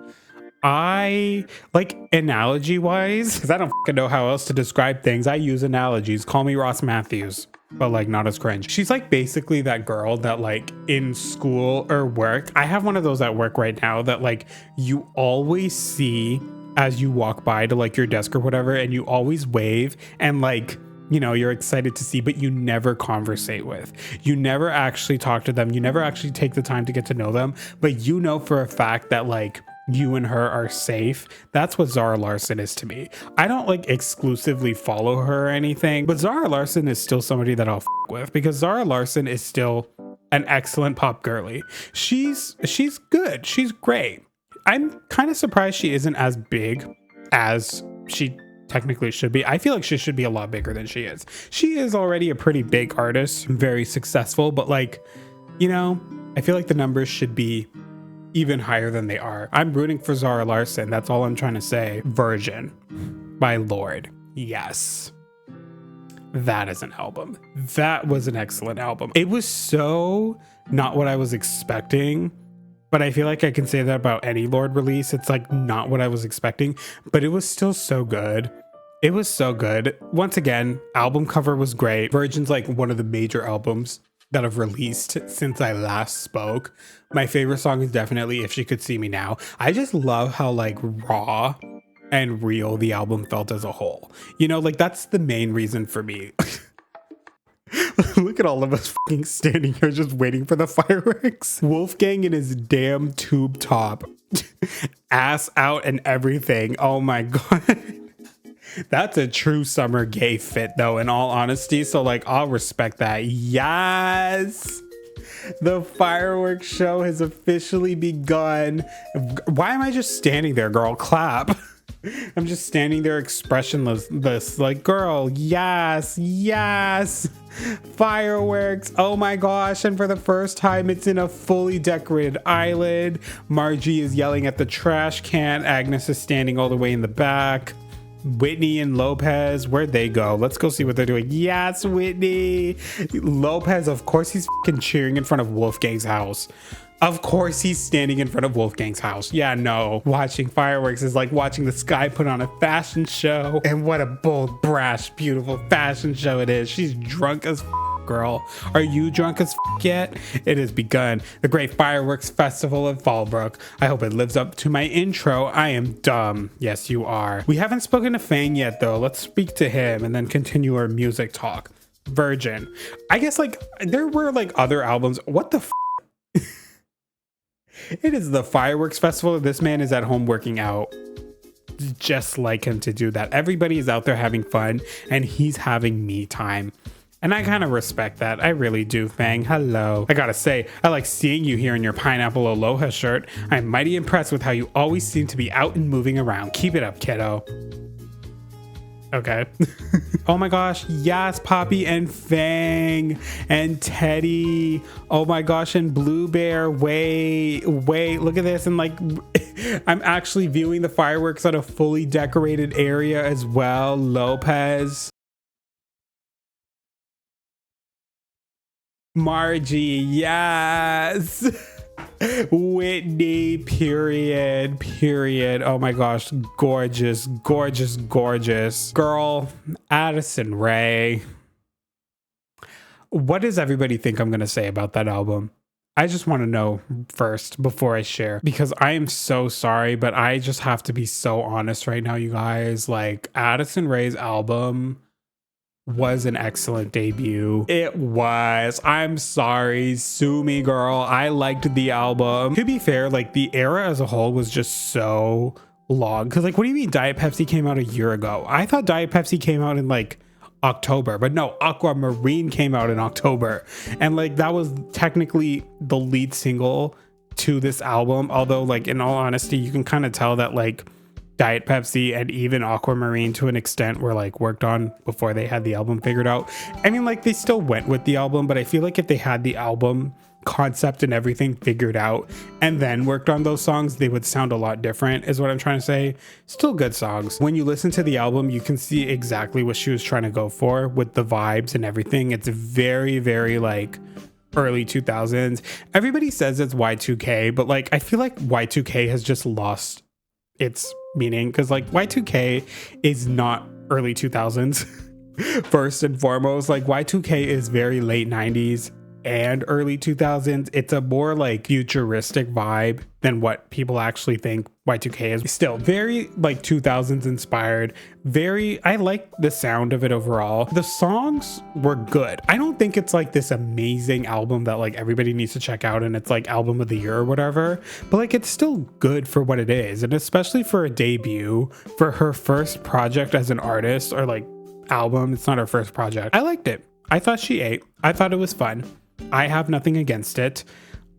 I like analogy wise, because I don't know how else to describe things. I use analogies. Call me Ross Matthews, but like not as cringe. She's like basically that girl that like in school or work. I have one of those at work right now that like you always see as you walk by to like your desk or whatever, and you always wave and like, you know, you're excited to see, but you never conversate with. You never actually talk to them. You never actually take the time to get to know them, but you know for a fact that like you and her are safe. That's what Zara Larsson is to me. I don't like exclusively follow her or anything, but Zara Larsson is still somebody that I'll f with because Zara Larsson is still an excellent pop girly. She's good. She's great. I'm kind of surprised she isn't as big as she technically should be. I feel like she should be a lot bigger than she is. She is already a pretty big artist, very successful, but like, you know, I feel like the numbers should be even higher than they are. I'm rooting for Zara Larsson. That's all I'm trying to say. Virgin by Lorde. Yes. That is an album. That was an excellent album. It was so not what I was expecting, but I feel like I can say that about any Lorde release. It's like not what I was expecting, but it was still so good. It was so good. Once again, album cover was great. Virgin's like one of the major albums that have released since I last spoke. My favorite song is definitely If She Could See Me Now. I just love how like raw and real the album felt as a whole. You know, like that's the main reason for me. Look at all of us fucking standing here just waiting for the fireworks. Wolfgang in his damn tube top, ass out and everything. Oh my god. That's a true summer gay fit though, in all honesty. So like, I'll respect that. Yes. The fireworks show has officially begun. Why am I just standing there, girl? Clap. I'm just standing there expressionless, like, girl, yes, yes, fireworks, oh my gosh. And for the first time, it's in a fully decorated island. Margie is yelling at the trash can. Agnes is standing all the way in the back. Whitney and Lopez, where'd they go? Let's go see what they're doing. Yes, Whitney. Lopez, of course, he's fucking cheering in front of Wolfgang's house. Of course he's standing in front of Wolfgang's house. Yeah, no. Watching fireworks is like watching the sky put on a fashion show. And what a bold, brash, beautiful fashion show it is. She's drunk as girl. Are you drunk as yet? It has begun. The Great Fireworks Festival of FALLBROOK. I hope it lives up to my intro. I am dumb. Yes, you are. We haven't spoken to Fang yet though. Let's speak to him and then continue our music talk. Virgin. I guess like there were like other albums. What the It is the fireworks festival. This man is at home working out. Just like him to do that. Everybody is out there having fun and he's having me time. And I kind of respect that. I really do, Fang. Hello. I gotta say, I like seeing you here in your Pineapple Aloha shirt. I'm mighty impressed with how you always seem to be out and moving around. Keep it up, kiddo. Okay. Oh my gosh. Yes, Poppy and Fang and Teddy. Oh my gosh. And Blue Bear. Wait, look at this. And like, I'm actually viewing the fireworks at a fully decorated area as well. Lopez. Margie. Yes. Whitney, period. Oh my gosh, gorgeous. Girl, Addison Rae. What does everybody think I'm gonna say about that album? I just want to know first before I share, because I am so sorry, but I just have to be so honest right now, you guys. Like, Addison Rae's album was an excellent debut. It was. I'm sorry. Sue me, girl. I liked the album. To be fair, like the era as a whole was just so long. Because like, what do you mean Diet Pepsi came out a year ago? I thought Diet Pepsi came out in like October, but no, Aquamarine came out in October. And like, that was technically the lead single to this album. Although like, in all honesty, you can kind of tell that like Diet Pepsi and even Aquamarine to an extent were like worked on before they had the album figured out. I mean, like they still went with the album, but I feel like if they had the album concept and everything figured out and then worked on those songs, they would sound a lot different, is what I'm trying to say. Still good songs. When you listen to the album, you can see exactly what she was trying to go for with the vibes and everything. It's very, very like early 2000s. Everybody says it's Y2K, but like I feel like Y2K has just lost its meaning, because like Y2K is not early 2000s. First and foremost, like Y2K is very late 90s and early 2000s. It's a more like futuristic vibe than what people actually think Y2K is. Still very like 2000s inspired. I like the sound of it overall. The songs were good. I don't think it's like this amazing album that like everybody needs to check out and it's like album of the year or whatever, but like it's still good for what it is. And especially for a debut, for her first project as an artist, or like album, it's not her first project. I liked it. I thought she ate. I thought it was fun. I have nothing against it.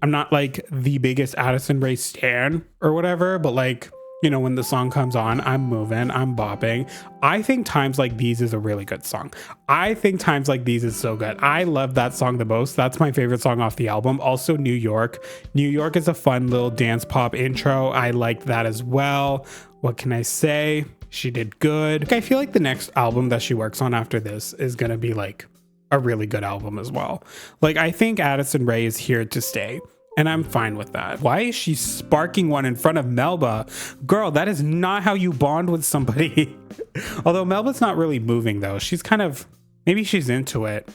I'm not like the biggest Addison Rae stan or whatever, but like, you know, when the song comes on, I'm moving, I'm bopping. I think Times Like These is a really good song. I think Times Like These is so good. I love that song the most. That's my favorite song off the album. Also, New York. New York is a fun little dance pop intro. I liked that as well. What can I say? She did good. I feel like the next album that she works on after this is gonna be like a really good album as well. Like, I think Addison Rae is here to stay, and I'm fine with that. Why is she sparking one in front of Melba? Girl, that is not how you bond with somebody. Although Melba's not really moving though. She's kind of, maybe she's into it.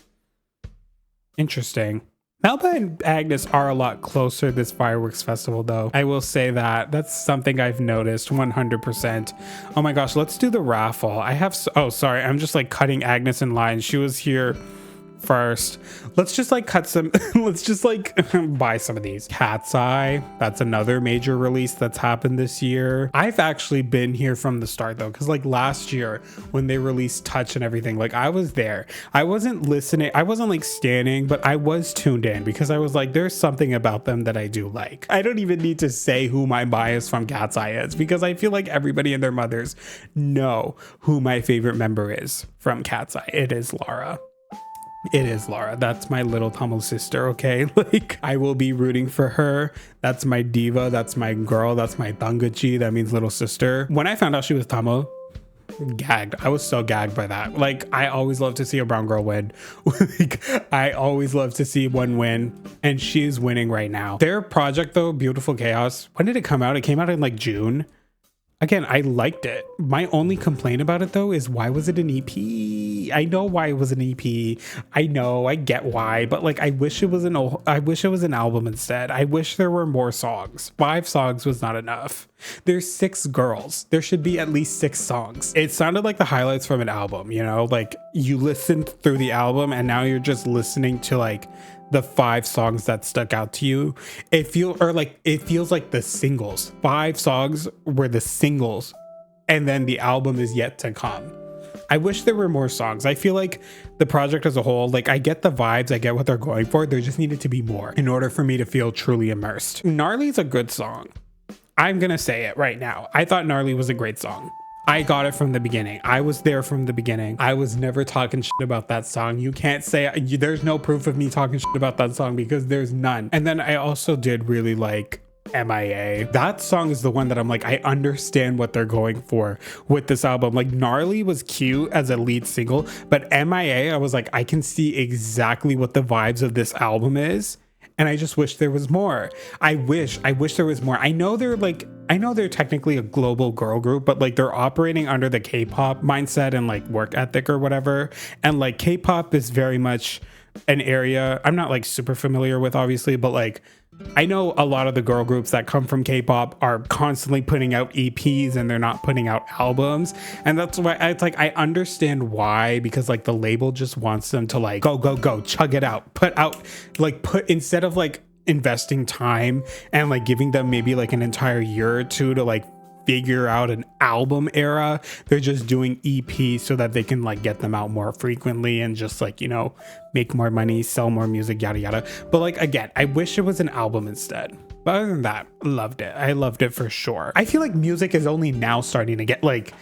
Interesting. Melba and Agnes are a lot closer this fireworks festival though. I will say that. That's something I've noticed 100%. Oh my gosh, let's do the raffle. Oh, sorry. I'm just like cutting Agnes in line. She was here first. Let's just like cut some, let's just like buy some of these. Cat's Eye, that's another major release that's happened this year. I've actually been here from the start though, because like last year when they released Touch and everything, like I was there. I wasn't listening, I wasn't like standing, but I was tuned in because I was like, there's something about them that I do like. I don't even need to say who my bias from Cat's Eye is because I feel like everybody and their mothers know who my favorite member is from Cat's Eye. It is Lara. It is Lara. That's my little Tamil sister, okay? Like, I will be rooting for her. That's my diva. That's my girl. That's my Tangachi. That means little sister. When I found out she was Tamil, gagged. I was so gagged by that. Like, I always love to see a brown girl win. Like, I always love to see one win. And she's winning right now. Their project, though, Beautiful Chaos, when did it come out? It came out in, like, June. Again, I liked it. My only complaint about it though is why was it an EP? I know why it was an EP. I know, I get why, but like I wish it was an album instead. I wish there were more songs. 5 songs was not enough. There's 6 girls. There should be at least 6 songs. It sounded like the highlights from an album, you know? Like you listened through the album and now you're just listening to like the 5 songs that stuck out to you. It feels like the singles. 5 songs were the singles and then the album is yet to come. I wish there were more songs. I feel like the project as a whole, like I get the vibes, I get what they're going for. There just needed to be more in order for me to feel truly immersed. Gnarly's a good song. I'm gonna say it right now. I thought Gnarly was a great song. I got it from the beginning. I was there from the beginning. I was never talking shit about that song. You can't say, there's no proof of me talking shit about that song because there's none. And then I also did really like MIA. That song is the one that I'm like, I understand what they're going for with this album. Like Gnarly was cute as a lead single, but MIA, I was like, I can see exactly what the vibes of this album is. And I just wish there was more. I wish there was more. I know they're technically a global girl group, but like they're operating under the K-pop mindset and like work ethic or whatever. And like K-pop is very much an area I'm not like super familiar with, obviously, but like I know a lot of the girl groups that come from K-pop are constantly putting out EPs and they're not putting out albums. And that's why it's like, I understand why, because like the label just wants them to like, go, chug it out, instead of like investing time and like giving them maybe like an entire year or two to like figure out an album era, they're just doing EPs so that they can like get them out more frequently and just like, you know, make more money, sell more music, yada yada. But like again, I wish it was an album instead. But other than that, loved it. I loved it for sure. I feel like music is only now starting to get like,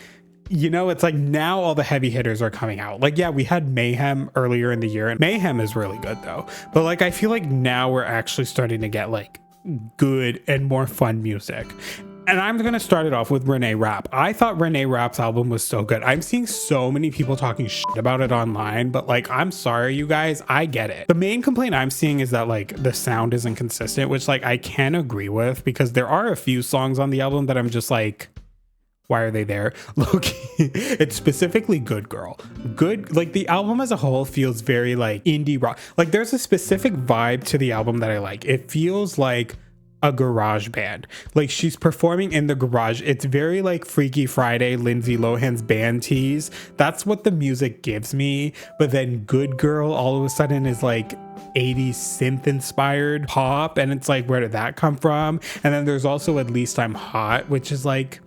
you know, it's like now all the heavy hitters are coming out. Like, yeah, we had Mayhem earlier in the year and Mayhem is really good though. But like, I feel like now we're actually starting to get like good and more fun music. And I'm going to start it off with Renee Rapp. I thought Renee Rapp's album was so good. I'm seeing so many people talking shit about it online, but like, I'm sorry, you guys, I get it. The main complaint I'm seeing is that like the sound isn't consistent, which like I can agree with because there are a few songs on the album that I'm just like, why are they there? Look, it's specifically Good Girl. Good, like the album as a whole feels very like indie rock. Like there's a specific vibe to the album that I like. It feels like a garage band. Like she's performing in the garage. It's very like Freaky Friday, Lindsay Lohan's band tease. That's what the music gives me. But then Good Girl all of a sudden is like 80s synth inspired pop. And it's like, where did that come from? And then there's also At Least I'm Hot, which is like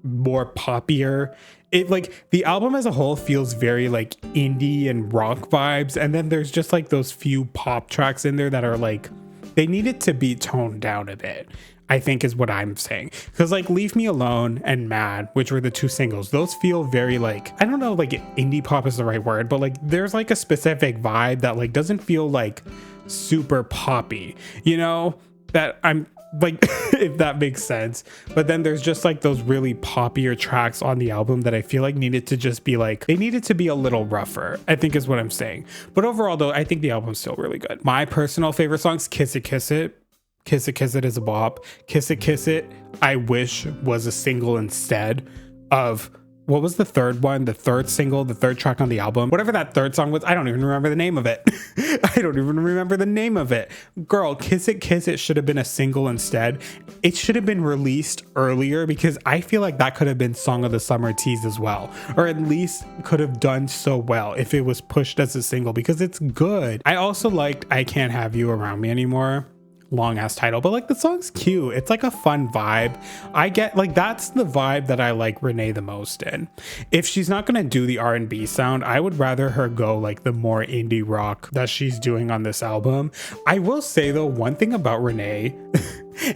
more poppier. It like the album as a whole feels very like indie and rock vibes. And then there's just like those few pop tracks in there that are like, they needed to be toned down a bit, I think is what I'm saying. Because like Leave Me Alone and Mad, which were the 2 singles, those feel very like, I don't know, like indie pop is the right word, but like there's like a specific vibe that like doesn't feel like super poppy, you know, that I'm like, if that makes sense. But then there's just like those really poppier tracks on the album that I feel like needed to just be like, they needed to be a little rougher, I think is what I'm saying. But overall though, I think the album's still really good. My personal favorite songs, Kiss It Kiss It. Kiss It Kiss It is a bop. Kiss It Kiss It, I wish was a single instead of what was the third one? The third single, the third track on the album, whatever that third song was. I don't even remember the name of it. I don't even remember the name of it. Girl, Kiss It should have been a single instead. It should have been released earlier because I feel like that could have been Song of the Summer tease as well, or at least could have done so well if it was pushed as a single because it's good. I also liked I Can't Have You Around Me Anymore. Long ass title, but like the song's cute. It's like a fun vibe. I get like that's the vibe that I like Renee the most in. If she's not gonna do the R&B sound, I would rather her go like the more indie rock that she's doing on this album. I will say though, one thing about Renee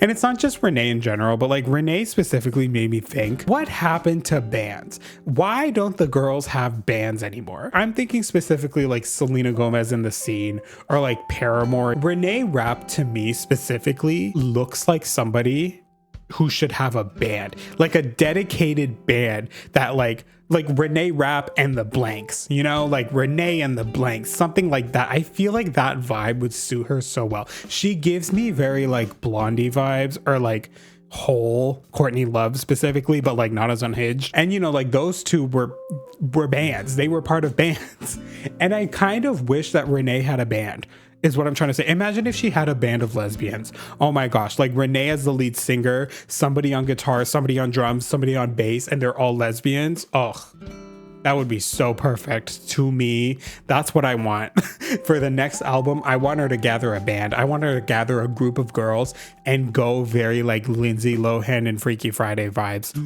and it's not just Renee in general, but like Renee specifically made me think, what happened to bands? Why don't the girls have bands anymore? I'm thinking specifically like Selena Gomez in the scene or like Paramore. Renee Rapp to me specifically looks like somebody who should have a band, like a dedicated band that like Renee Rapp and the Blanks, you know, like Renee and the Blanks, something like that. I feel like that vibe would suit her so well. She gives me very like Blondie vibes or like Hole, Courtney Love specifically, but like not as Unhinged. And you know, like those two were bands. They were part of bands. And I kind of wish that Renee had a band. Is what I'm trying to say. Imagine if she had a band of lesbians. Oh my gosh, like Renee as the lead singer, somebody on guitar, somebody on drums, somebody on bass, and they're all lesbians. Oh, that would be so perfect to me. That's what I want for the next album. I want her to gather a band. I want her to gather a group of girls and go very like Lindsay Lohan and Freaky Friday vibes.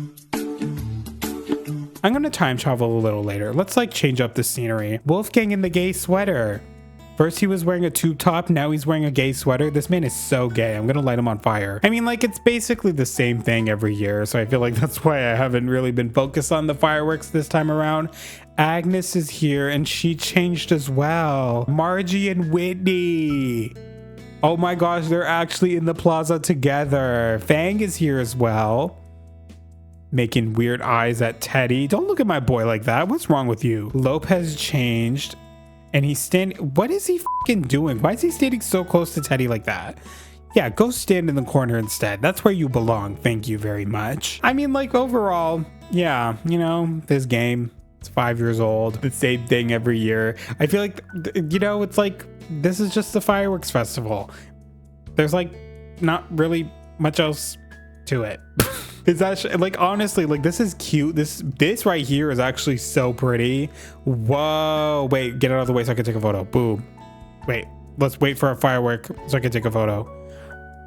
I'm gonna time travel a little later. Let's like change up the scenery. Wolfgang in the gay sweater. First he was wearing a tube top, now he's wearing a gay sweater. This man is so gay. I'm gonna light him on fire. I mean, like, it's basically the same thing every year, so I feel like that's why I haven't really been focused on the fireworks this time around. Agnes is here, and she changed as well. Margie and Whitney. Oh my gosh, they're actually in the plaza together. Fang is here as well, making weird eyes at Teddy. Don't look at my boy like that. What's wrong with you? Lopez changed. And he's standing, what is he fucking doing? Why is he standing so close to Teddy like that? Yeah, go stand in the corner instead. That's where you belong. Thank you very much. I mean, like overall, yeah, you know, this game, it's 5 years old. The same thing every year. I feel like, you know, it's like, this is just the fireworks festival. There's like not really much else to it. It's actually like, honestly, like this is cute. This right here is actually so pretty. Whoa, wait, get out of the way so I can take a photo. Boom. Wait, let's wait for a firework so I can take a photo.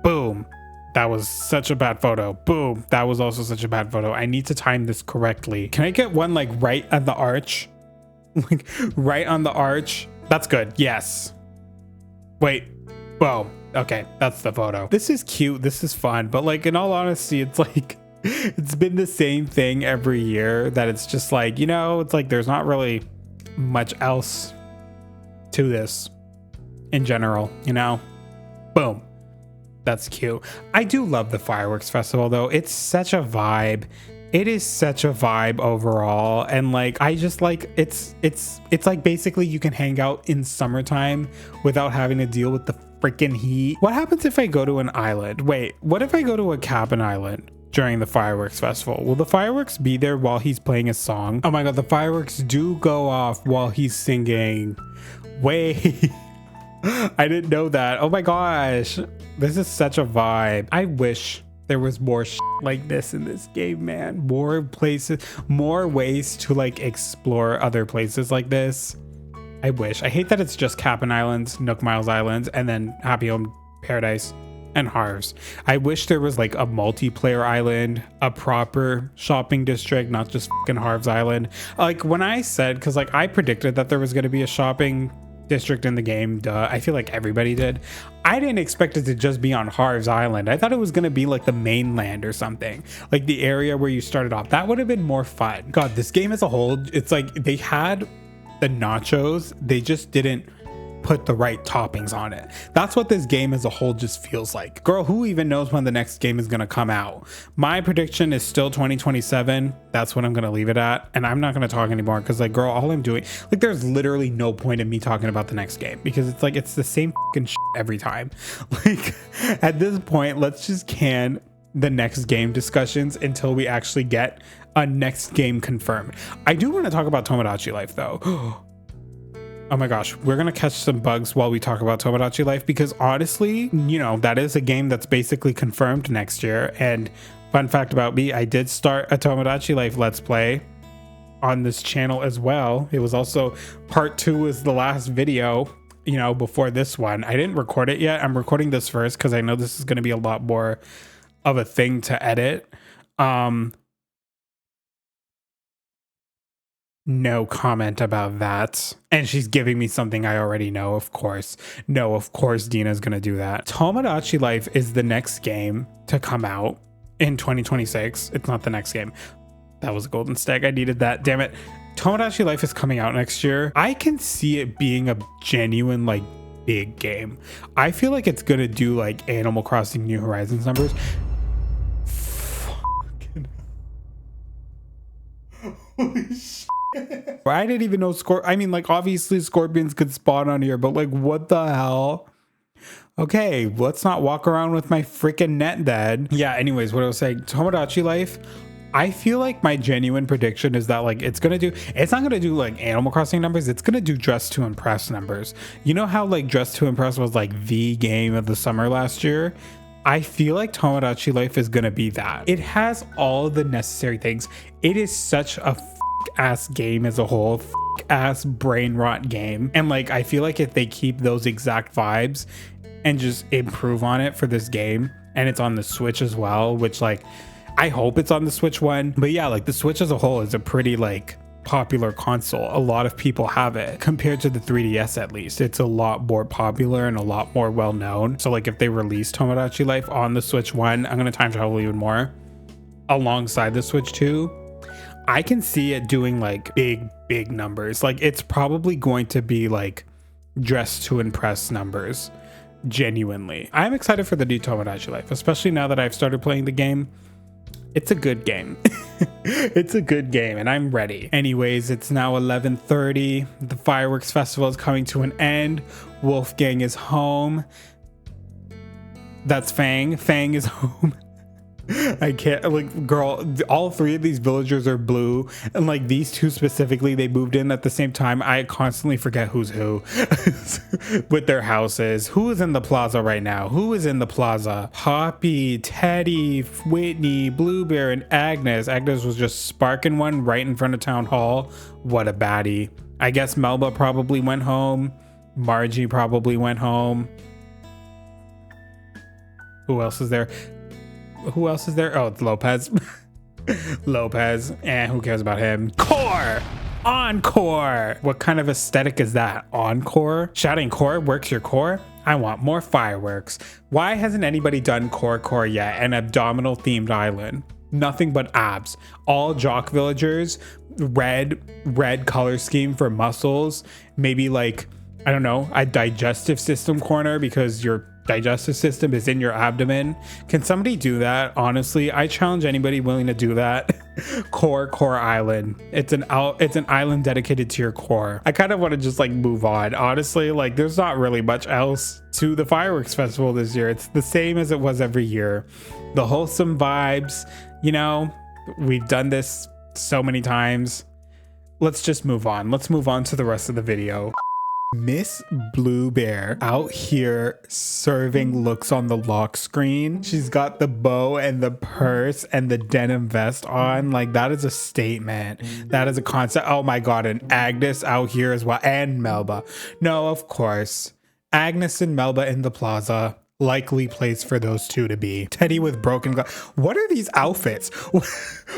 Boom. That was such a bad photo. Boom. That was also such a bad photo. I need to time this correctly. Can I get one like right at the arch? Like right on the arch? That's good. Yes. Wait. Whoa. Okay, that's the photo. This is cute. This is fun. But like in all honesty, it's like it's been the same thing every year that it's just like, you know, it's like there's not really much else to this in general, you know? Boom. That's cute. I do love the fireworks festival though. It's such a vibe. It is such a vibe overall. And like, I just like, it's like basically you can hang out in summertime without having to deal with the freaking heat. What happens if I go to an island? Wait, what if I go to a cabin island during the fireworks festival? Will the fireworks be there while he's playing a song? Oh my god, the fireworks do go off while he's singing. Wait, I didn't know that. Oh my gosh, this is such a vibe. I wish there was more like this in this game, man. More places, more ways to like explore other places like this. I wish. I hate that it's just Cabin Islands, Nook Miles Islands, and then Happy Home Paradise and Harves. I wish there was like a multiplayer island, a proper shopping district, not just fucking Harves Island. Like when I said, because like I predicted that there was going to be a shopping district in the game, duh. I feel like everybody did. I didn't expect it to just be on Harves Island. I thought it was going to be like the mainland or something, like the area where you started off. That would have been more fun. God, this game as a whole, it's like they had the nachos, they just didn't put the right toppings on it. That's what this game as a whole just feels like. Girl, who even knows when the next game is going to come out? My prediction is still 2027. That's what I'm going to leave it at. And I'm not going to talk anymore because like, girl, all I'm doing, like there's literally no point in me talking about the next game because it's like, it's the same fucking shit every time. Like at this point, let's just can the next game discussions until we actually get a next game confirmed. I do want to talk about Tomodachi Life though. Oh my gosh, we're gonna catch some bugs while we talk about Tomodachi Life, because honestly, you know, that is a game that's basically confirmed next year. And fun fact about me, I did start a Tomodachi Life Let's Play on this channel as well. It was also part 2 was the last video, you know, before this one. I didn't record it yet. I'm recording this first because I know this is going to be a lot more of a thing to edit. No comment about that. And she's giving me something I already know, of course. No, of course Dina's gonna do that. Tomodachi Life is the next game to come out in 2026. It's not the next game. That was a golden stag. I needed that. Damn it. Tomodachi Life is coming out next year. I can see it being a genuine, like, big game. I feel like it's gonna do like Animal Crossing New Horizons numbers. Holy shit. I didn't even know I mean, like, obviously scorpions could spawn on here, but like, what the hell? Okay, let's not walk around with my freaking net then. Yeah, anyways, what I was saying, Tomodachi Life, I feel like my genuine prediction is that like it's not gonna do like Animal Crossing numbers, it's gonna do Dress to Impress numbers. You know how like Dress to Impress was like the game of the summer last year? I feel like Tomodachi Life is gonna be that. It has all the necessary things. It is such a ass game as a whole, ass brain rot game. And like, I feel like if they keep those exact vibes and just improve on it for this game, and it's on the Switch as well, which like, I hope it's on the Switch one. But yeah, like the Switch as a whole is a pretty like popular console. A lot of people have it compared to the 3DS, at least. It's a lot more popular and a lot more well known. So like if they release Tomodachi Life on the Switch one, I'm gonna time travel even more alongside the Switch 2. I can see it doing like big numbers. Like it's probably going to be like Dress to Impress numbers, genuinely. I'm excited for the new Tomodachi Life, especially now that I've started playing the game. It's a good game. It's a good game and I'm ready. Anyways, it's now 11:30. The fireworks festival is coming to an end. Wolfgang is home. That's Fang. Fang is home. I can't, like, girl, all 3 of these villagers are blue, and like these 2 specifically, they moved in at the same time. I constantly forget who's who with their houses. Who is in the plaza right now? Who is in the plaza? Poppy, Teddy, Whitney, Bluebear, and Agnes. Agnes was just sparking one right in front of town hall. What a baddie. I guess Melba probably went home. Margie probably went home. Who else is there? Who else is there? Oh, it's Lopez. Lopez. Who cares about him? Core! Encore! What kind of aesthetic is that? Encore? Shouting core works your core? I want more fireworks. Why hasn't anybody done core yet? An abdominal themed island. Nothing but abs. All jock villagers. Red color scheme for muscles. Maybe like, I don't know, a digestive system corner because your digestive system is in your abdomen. Can somebody do that? Honestly, I challenge anybody willing to do that. Core island. It's an island dedicated to your core. I kind of want to just like move on. Honestly, like there's not really much else to the fireworks festival this year. It's the same as it was every year. The wholesome vibes, you know, we've done this so many times. Let's just move on. Let's move on to the rest of the video. Miss Blue Bear out here serving looks on the lock screen. She's got the bow and the purse and the denim vest on. Like that is a statement. That is a concept. Oh my God. And Agnes out here as well. And Melba. No, of course. Agnes and Melba in the plaza. Likely place for those 2 to be. Teddy with broken glass. What are these outfits?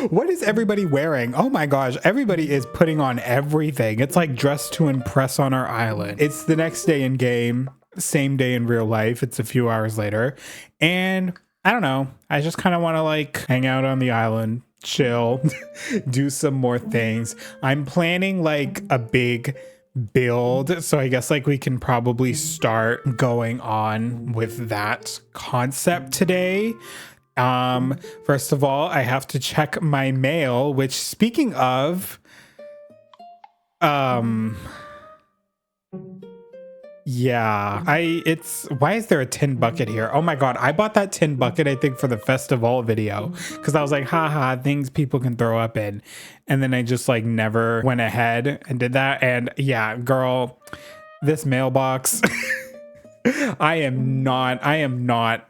What is everybody wearing? Oh my gosh, everybody is putting on everything. It's like Dress to Impress on our island. It's the next day in game, same day in real life. It's a few hours later. And I don't know, I just kind of want to like hang out on the island, chill, do some more things. I'm planning like a big build, so I guess like we can probably start going on with that concept today. First of all, I have to check my mail, which speaking of Yeah, why is there a tin bucket here? Oh my God, I bought that tin bucket, I think, for the festival video because I was like, haha, things people can throw up in. And then I just like never went ahead and did that. And yeah, girl, this mailbox. I am not,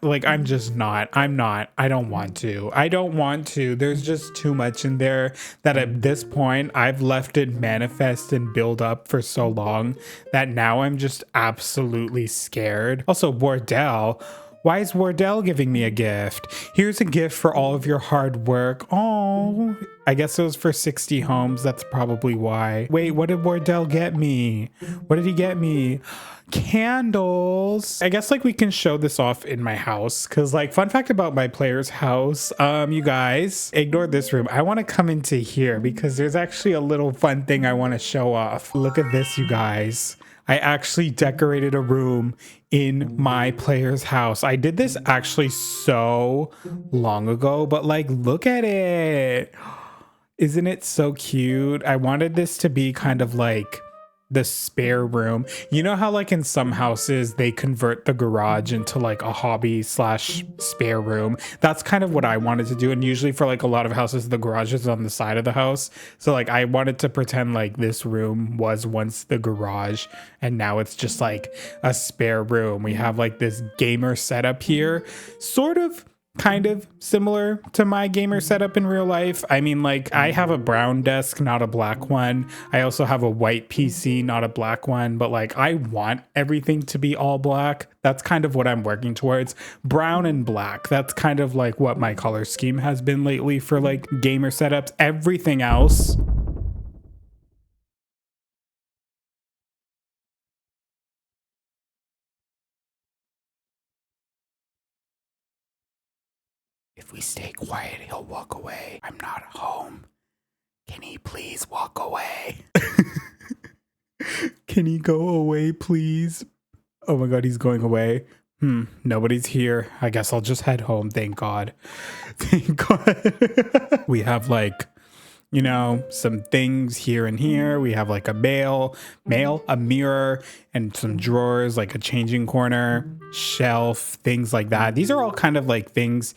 like, I don't want to. There's just too much in there that at this point I've left it manifest and build up for so long that now I'm just absolutely scared. Also, Wardell. Why is Wardell giving me a gift? Here's a gift for all of your hard work. Oh, I guess it was for 60 homes. That's probably why. Wait, what did Wardell get me? What did he get me? Candles. I guess like we can show this off in my house because like fun fact about my player's house, you guys ignore this room. I want to come into here because there's actually a little fun thing I want to show off. Look at this, you guys. I actually decorated a room in my player's house. I did this actually so long ago, but like look at it. Isn't it so cute? I wanted this to be kind of like the spare room. You know how like in some houses they convert the garage into like a hobby slash spare room? That's kind of what I wanted to do. And usually for like a lot of houses, the garage is on the side of the house. So like I wanted to pretend like this room was once the garage and now it's just like a spare room. We have like this gamer setup here, sort of kind of similar to my gamer setup in real life. I mean, like I have a brown desk, not a black one. I also have a white PC, not a black one, but like I want everything to be all black. That's kind of what I'm working towards. Brown and black. That's kind of like what my color scheme has been lately for like gamer setups. Everything else, if we stay quiet, he'll walk away. I'm not home. Can he please walk away? Can he go away, please? Oh my God, he's going away. Nobody's here. I guess I'll just head home. Thank God. Thank God. We have like, you know, some things here and here. We have like a a mirror, and some drawers, like a changing corner, shelf, things like that. These are all kind of like things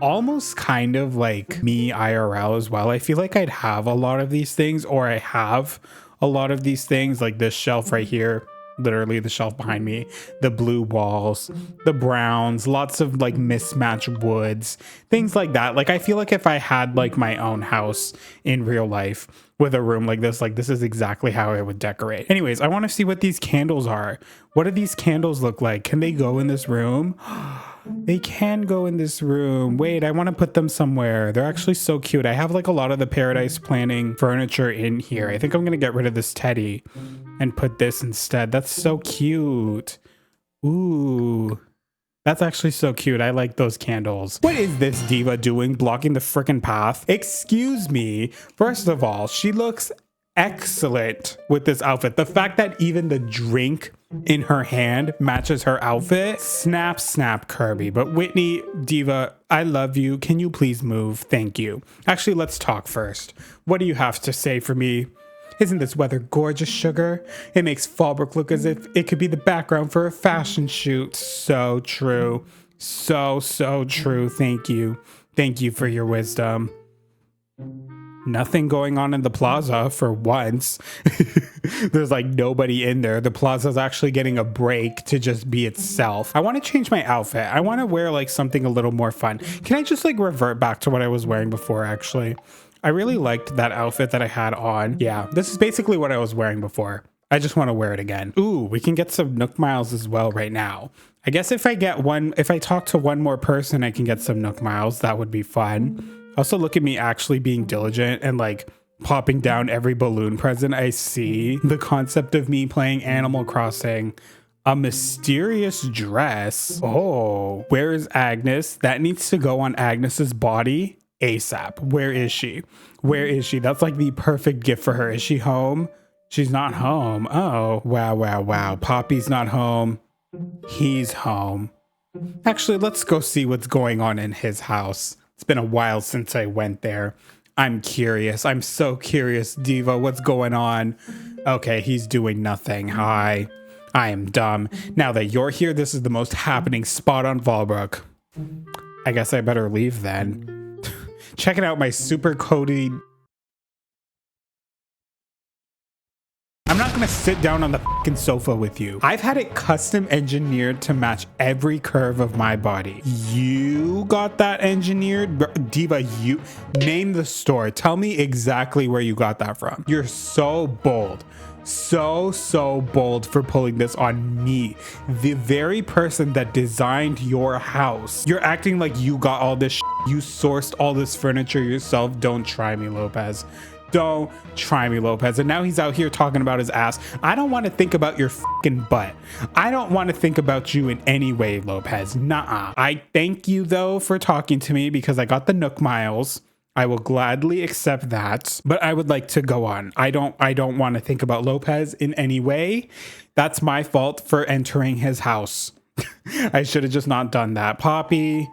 almost kind of like me IRL as well. I feel like I'd have a lot of these things, or I have a lot of these things, like this shelf right here. Literally the shelf behind me, the blue walls, the browns, lots of like mismatched woods, things like that. Like I feel like if I had like my own house in real life with a room like this is exactly how I would decorate. Anyways, I want to see what these candles are. What do these candles look like? Can they go in this room? They can go in this room. Wait, I want to put them somewhere. They're actually so cute. I have like a lot of the paradise planning furniture in here. I think I'm going to get rid of this teddy and put this instead. That's so cute. Ooh, that's actually so cute. I like those candles. What is this diva doing blocking the freaking path? Excuse me. First of all, she looks excellent with this outfit. The fact that even the drink in her hand matches her outfit. Snap, snap, Kirby. But Whitney, diva, I love you. Can you please move? Thank you. Actually, let's talk first. What do you have to say for me? Isn't this weather gorgeous, sugar? It makes FALLBROOK look as if it could be the background for a fashion shoot. So true. So true. Thank you. Thank you for your wisdom. Nothing going on in the plaza for once. There's like nobody in there. The plaza's actually getting a break to just be itself. I want to change my outfit. I want to wear like something a little more fun. Can I just like revert back to what I was wearing before actually? I really liked that outfit that I had on. Yeah, this is basically what I was wearing before. I just want to wear it again. Ooh, we can get some Nook Miles as well right now. I guess if I talk to one more person, I can get some Nook Miles. That would be fun. Also, look at me actually being diligent and like popping down every balloon present I see. The concept of me playing Animal Crossing. A mysterious dress. Oh, where is Agnes? That needs to go on Agnes's body ASAP. Where is she? Where is she? That's like the perfect gift for her. Is she home? She's not home. Oh, wow. Poppy's not home. He's home. Actually, let's go see what's going on in his house. It's been a while since I went there. I'm curious. I'm so curious, diva. What's going on? Okay, he's doing nothing. Hi. I am dumb. Now that you're here, this is the most happening spot on FALLBROOK. I guess I better leave then. Checking out my super coated... I'm not gonna sit down on the fucking sofa with you. I've had it custom engineered to match every curve of my body. You got that engineered? Diva, you name the store. Tell me exactly where you got that from. You're so bold. So bold for pulling this on me, the very person that designed your house. You're acting like you got all this shit. You sourced all this furniture yourself. Don't try me, Lopez. Don't try me, Lopez. And now he's out here talking about his ass. I don't want to think about your fucking butt. I don't want to think about you in any way, Lopez. Nuh-uh. I thank you though for talking to me because I got the Nook miles. I will gladly accept that, but I would like to go on. I don't want to think about Lopez in any way. That's my fault for entering his house. I should have just not done that. Poppy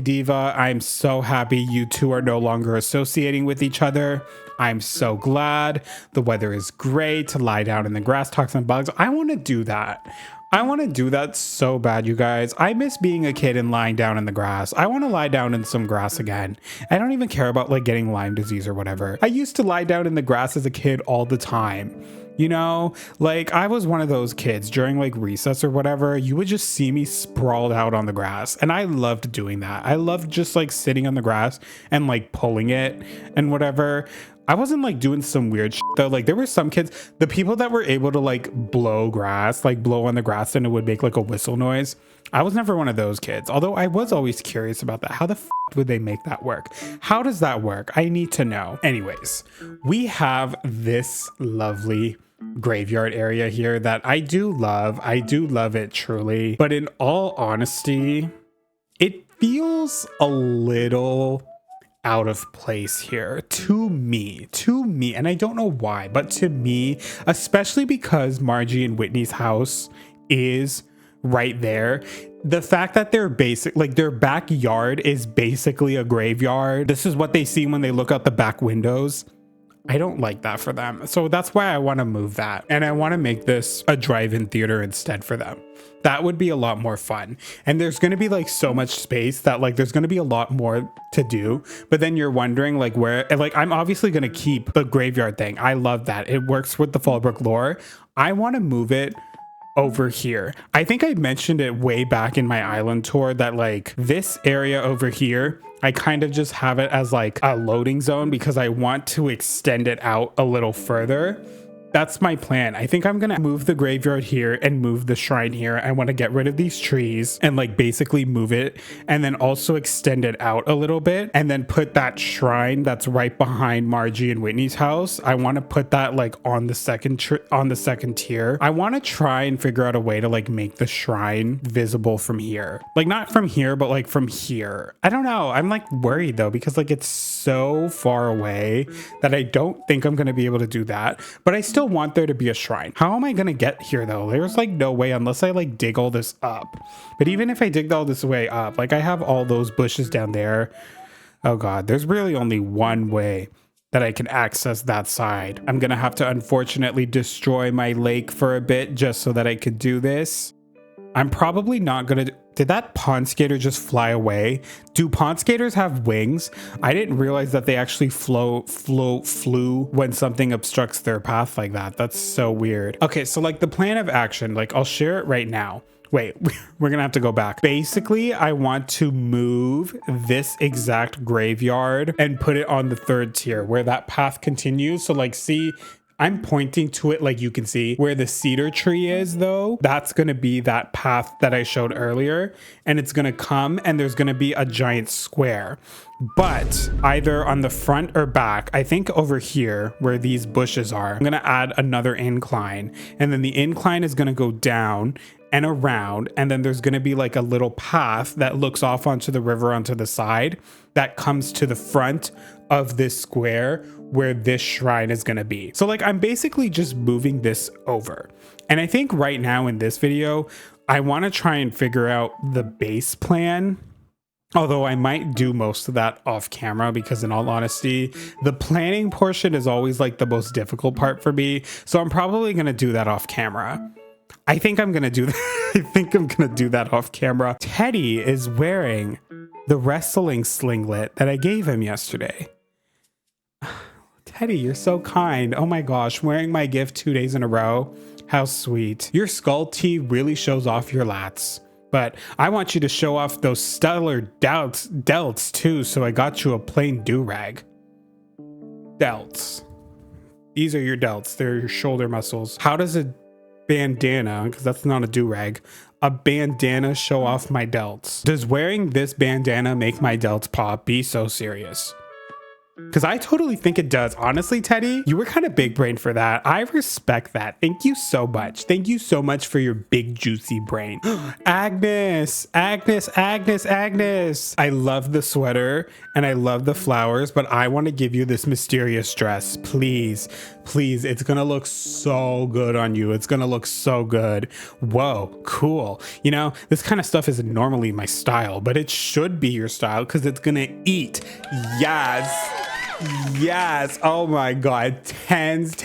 Diva, I'm so happy you two are no longer associating with each other. I'm so glad. The weather is great to lie down in the grass, talk some bugs. I want to do that. I want to do that so bad, you guys. I miss being a kid and lying down in the grass. I want to lie down in some grass again. I don't even care about like getting Lyme disease or whatever. I used to lie down in the grass as a kid all the time. You know, like I was one of those kids during like recess or whatever, you would just see me sprawled out on the grass. And I loved doing that. I loved just like sitting on the grass and like pulling it and whatever. I wasn't like doing some weird shit though. Like there were some kids, the people that were able to like blow grass, like blow on the grass and it would make like a whistle noise. I was never one of those kids, although I was always curious about that. How the f would they make that work? How does that work? I need to know. Anyways, we have this lovely graveyard area here that I do love. I do love it truly. But in all honesty, it feels a little out of place here to me, and I don't know why, but to me, especially because Margie and Whitney's house is right there. The fact that their backyard is basically a graveyard. This is what they see when they look out the back windows. I don't like that for them. So that's why I want to move that. And I want to make this a drive-in theater instead for them. That would be a lot more fun. And there's going to be like so much space that like there's going to be a lot more to do. But then you're wondering like where, like I'm obviously going to keep the graveyard thing. I love that. It works with the FALLBROOK lore. I want to move it over here. I think I mentioned it way back in my island tour that like this area over here, I kind of just have it as like a loading zone because I want to extend it out a little further. That's my plan. I think I'm gonna move the graveyard here and move the shrine here. I want to get rid of these trees and like basically move it and then also extend it out a little bit and then put that shrine that's right behind Margie and Whitney's house. I want to put that like on the second tier. I want to try and figure out a way to like make the shrine visible from here. Like not from here, but like from here. I don't know. I'm like worried though because like it's so far away that I don't think I'm gonna be able to do that. But I still want there to be a shrine. How am I gonna get here though? There's like no way unless I like dig all this up. But even if I dig all this way up, like I have all those bushes down there. Oh god, there's really only one way that I can access that side. I'm gonna have to unfortunately destroy my lake for a bit just so that I could do this. I'm probably not gonna did that pond skater just fly away? Do pond skaters have wings? I didn't realize that they actually flew when something obstructs their path like that. That's so weird. Okay, so like the plan of action, like I'll share it right now. Wait, we're gonna have to go back. Basically, I want to move this exact graveyard and put it on the third tier where that path continues. So like, see, I'm pointing to it like you can see where the cedar tree is though. That's going to be that path that I showed earlier. And it's going to come and there's going to be a giant square. But either on the front or back, I think over here where these bushes are, I'm going to add another incline. And then the incline is going to go down and around. And then there's going to be like a little path that looks off onto the river onto the side that comes to the front of this square where this shrine is going to be. So like I'm basically just moving this over. And I think right now in this video, I want to try and figure out the base plan. Although I might do most of that off camera because in all honesty, the planning portion is always like the most difficult part for me. So I'm probably going to do that off camera. I think I'm gonna do that. I think I'm gonna do that off camera. Teddy is wearing the wrestling singlet that I gave him yesterday. Teddy, you're so kind. Oh my gosh, wearing my gift 2 days in a row. How sweet. Your skull tee really shows off your lats. But I want you to show off those stellar delts too, so I got you a plain do-rag. Delts. These are your delts. They're your shoulder muscles. How does a bandana, because that's not a do-rag, a bandana show off my delts? Does wearing this bandana make my delts pop? Be so serious. Because I totally think it does. Honestly, Teddy, you were kind of big brain for that. I respect that. Thank you so much. Thank you so much for your big juicy brain. Agnes, Agnes, Agnes, Agnes. I love the sweater and I love the flowers, but I want to give you this mysterious dress. Please, please. It's going to look so good on you. It's going to look so good. Whoa, cool. You know, this kind of stuff isn't normally my style, but it should be your style because it's going to eat. Yes. Yes. Oh my God. Tens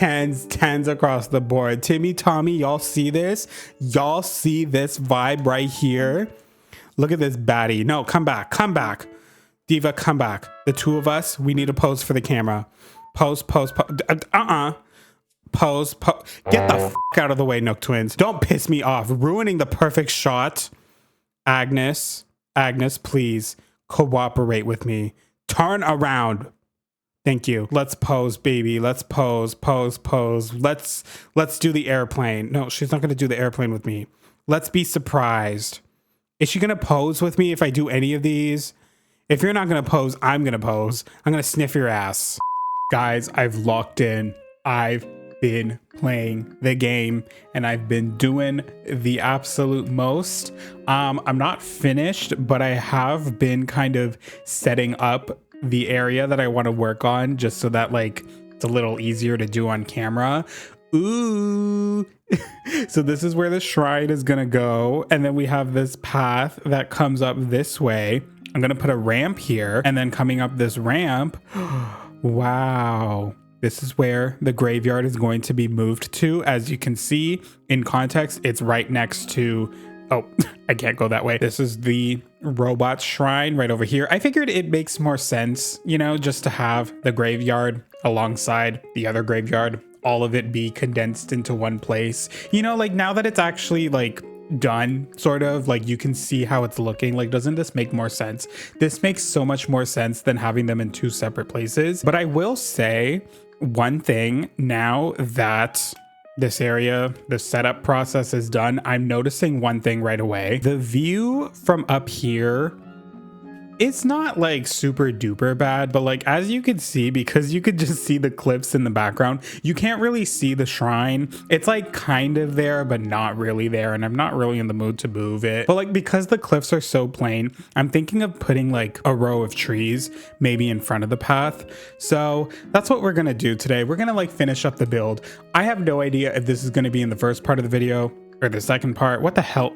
across the board. Timmy, Tommy, y'all see this? Y'all see this vibe right here? Look at this baddie. No, come back. Come back. Diva, come back. The two of us, we need to pose for the camera. Pose, pose, pose. Pose, pose. Get the f out of the way, Nook Twins. Don't piss me off. Ruining the perfect shot. Agnes, Agnes, please cooperate with me. Turn around. Thank you. Let's pose, baby. Let's pose, pose, pose. Let's do the airplane. No, she's not going to do the airplane with me. Let's be surprised. Is she going to pose with me if I do any of these? If you're not going to pose, I'm going to pose. I'm going to sniff your ass. Guys, I've locked in. I've been playing the game and I've been doing the absolute most. I'm not finished, but I have been kind of setting up the area that I want to work on just so that like it's a little easier to do on camera. Ooh. So this is where the shrine is gonna go, and then we have this path that comes up this way. I'm gonna put a ramp here, and then coming up this ramp, wow, this is where the graveyard is going to be moved to. As you can see in context, it's right next to, oh, I can't go that way. This is the robot shrine right over here. I figured it makes more sense, you know, just to have the graveyard alongside the other graveyard, all of it be condensed into one place. You know, like now that it's actually like done, sort of like you can see how it's looking. Like, doesn't this make more sense? This makes so much more sense than having them in two separate places. But I will say one thing now that this area, the setup process is done, I'm noticing one thing right away. The view from up here, it's not like super duper bad, but like as you can see, because you could just see the cliffs in the background, you can't really see the shrine. It's like kind of there, but not really there, and I'm not really in the mood to move it. But like because the cliffs are so plain, I'm thinking of putting like a row of trees maybe in front of the path. So that's what we're gonna do today. We're gonna like finish up the build. I have no idea if this is gonna be in the first part of the video or the second part. What the hell?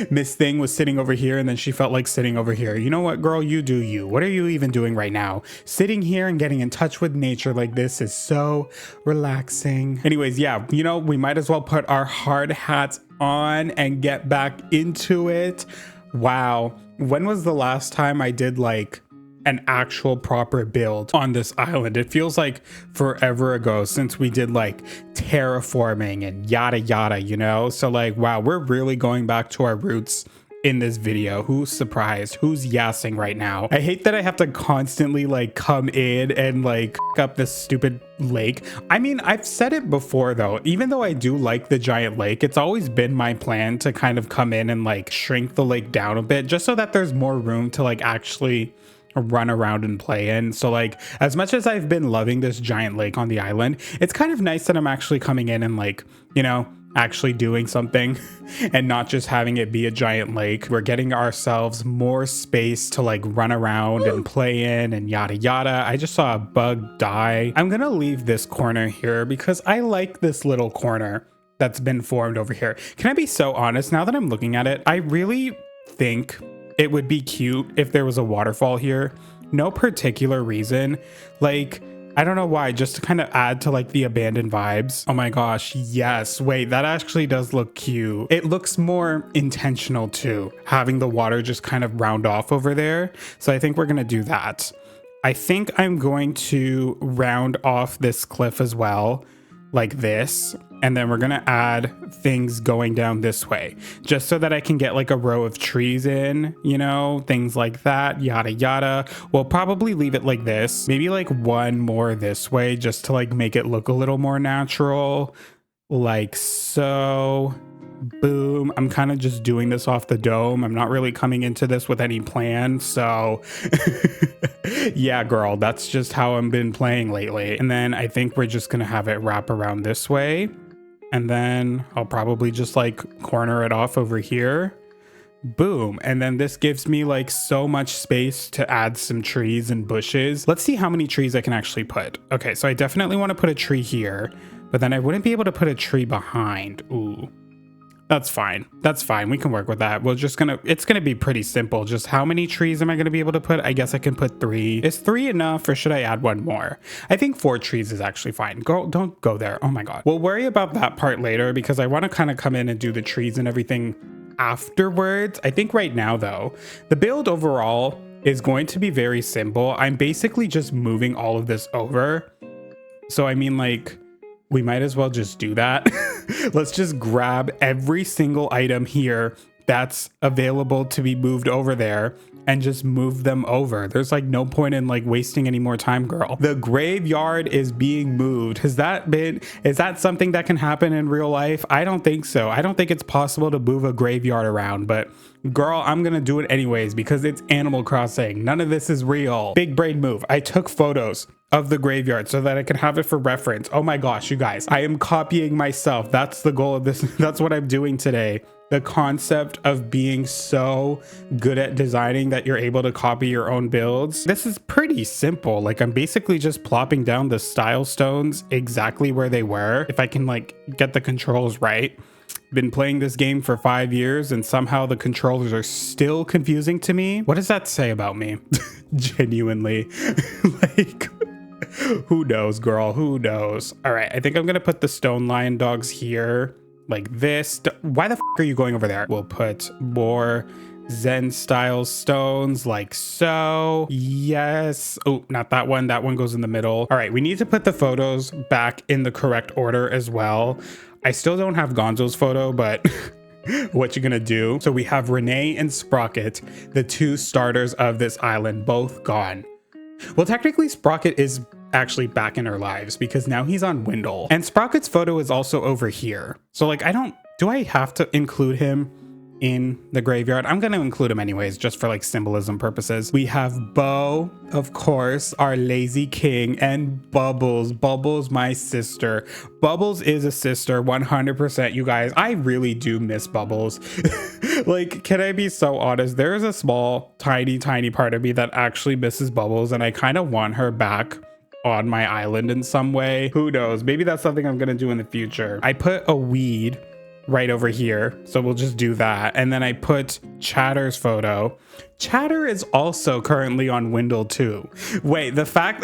Miss Thing was sitting over here and then she felt like sitting over here. You know what, girl? You do you. What are you even doing right now? Sitting here and getting in touch with nature like this is so relaxing. Anyways, yeah, you know, we might as well put our hard hats on and get back into it. Wow. When was the last time I did like an actual proper build on this island? It feels like forever ago since we did like terraforming and yada yada, you know? So like, wow, we're really going back to our roots in this video. Who's surprised? Who's yassing right now? I hate that I have to constantly like come in and like up this stupid lake. I mean, I've said it before though, even though I do like the giant lake, it's always been my plan to kind of come in and like shrink the lake down a bit just so that there's more room to like actually run around and play in. So like, as much as I've been loving this giant lake on the island, it's kind of nice that I'm actually coming in and like, you know, actually doing something and not just having it be a giant lake. We're getting ourselves more space to like run around and play in and yada yada. I just saw a bug die. I'm gonna leave this corner here because I like this little corner that's been formed over here. Can I be so honest? Now that I'm looking at it, I really think it would be cute if there was a waterfall here. No particular reason. Like, I don't know why, just to kind of add to like the abandoned vibes. Oh my gosh, yes. Wait, that actually does look cute. It looks more intentional too, having the water just kind of round off over there. So I think we're gonna do that. I think I'm going to round off this cliff as well, like this. And then we're gonna add things going down this way, just so that I can get like a row of trees in, you know, things like that, yada yada. We'll probably leave it like this, maybe like one more this way, just to like make it look a little more natural, like so. Boom. I'm kind of just doing this off the dome. I'm not really coming into this with any plan. So yeah, girl, that's just how I've been playing lately. And then I think we're just going to have it wrap around this way. And then I'll probably just like corner it off over here. Boom. And then this gives me like so much space to add some trees and bushes. Let's see how many trees I can actually put. Okay, so I definitely want to put a tree here, but then I wouldn't be able to put a tree behind. Ooh. That's fine. That's fine. We can work with that. It's gonna be pretty simple. Just how many trees am I gonna be able to put? I guess I can put 3. Is 3 enough or should I add 1 more? I think 4 trees is actually fine. Girl, don't go there. Oh my God. We'll worry about that part later because I want to kind of come in and do the trees and everything afterwards. I think right now though, the build overall is going to be very simple. I'm basically just moving all of this over. So I mean, like, we might as well just do that. Let's just grab every single item here that's available to be moved over there and just move them over. There's like no point in like wasting any more time, girl. The graveyard is being moved. Is that something that can happen in real life? I don't think so. I don't think it's possible to move a graveyard around, but girl, I'm gonna do it anyways because it's Animal Crossing. None of this is real. Big brain move. I took photos of the graveyard so that I can have it for reference. Oh my gosh, you guys, I am copying myself. That's the goal of this. That's what I'm doing today. The concept of being so good at designing that you're able to copy your own builds. This is pretty simple. Like, I'm basically just plopping down the style stones exactly where they were. If I can like get the controls right. Been playing this game for 5 years and somehow the controllers are still confusing to me. What does that say about me? Genuinely. Like, who knows, girl? Who knows? All right, I think I'm gonna put the stone lion dogs here like this. Why the f are you going over there? We'll put more Zen style stones like so. Yes. Oh, not that one. That one goes in the middle. All right, we need to put the photos back in the correct order as well. I still don't have Gonzo's photo, but what you gonna do? So we have Renee and Sprocket, the 2 starters of this island, both gone. Well, technically Sprocket is actually back in our lives because now he's on Windle. And Sprocket's photo is also over here. So like, do I have to include him in the graveyard? I'm gonna include him anyways, just for like symbolism purposes. We have Bo, of course, our lazy king, and Bubbles. Bubbles, my sister. Bubbles is a sister, 100%. You guys, I really do miss Bubbles. Like, can I be so honest? There is a small, tiny part of me that actually misses Bubbles, and I kind of want her back on my island in some way. Who knows? Maybe that's something I'm gonna do in the future. I put a weed right over here, so we'll just do that. And then I put Chatter's photo. Chatter is also currently on Windle too. Wait, the fact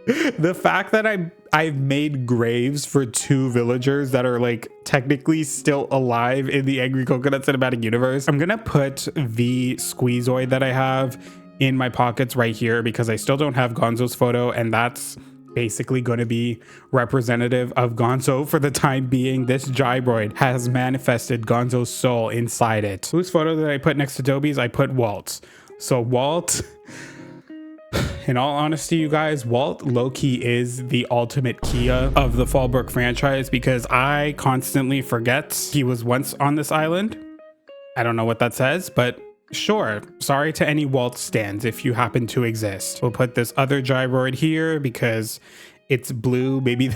that I've made graves for 2 villagers that are like technically still alive in the Angry Coconut cinematic universe. I'm gonna put the Squeezoid that I have in my pockets right here because I still don't have Gonzo's photo, and that's basically going to be representative of Gonzo for the time being. This Gybroid has manifested Gonzo's soul inside it. Whose photo did I put next to Toby's? I put Walt's. So Walt, in all honesty, you guys, Walt low-key is the ultimate Kia of the FALLBROOK franchise because I constantly forget he was once on this island. I don't know what that says, but sure. Sorry to any Walt stands if you happen to exist. We'll put this other gyroid here because it's blue. Maybe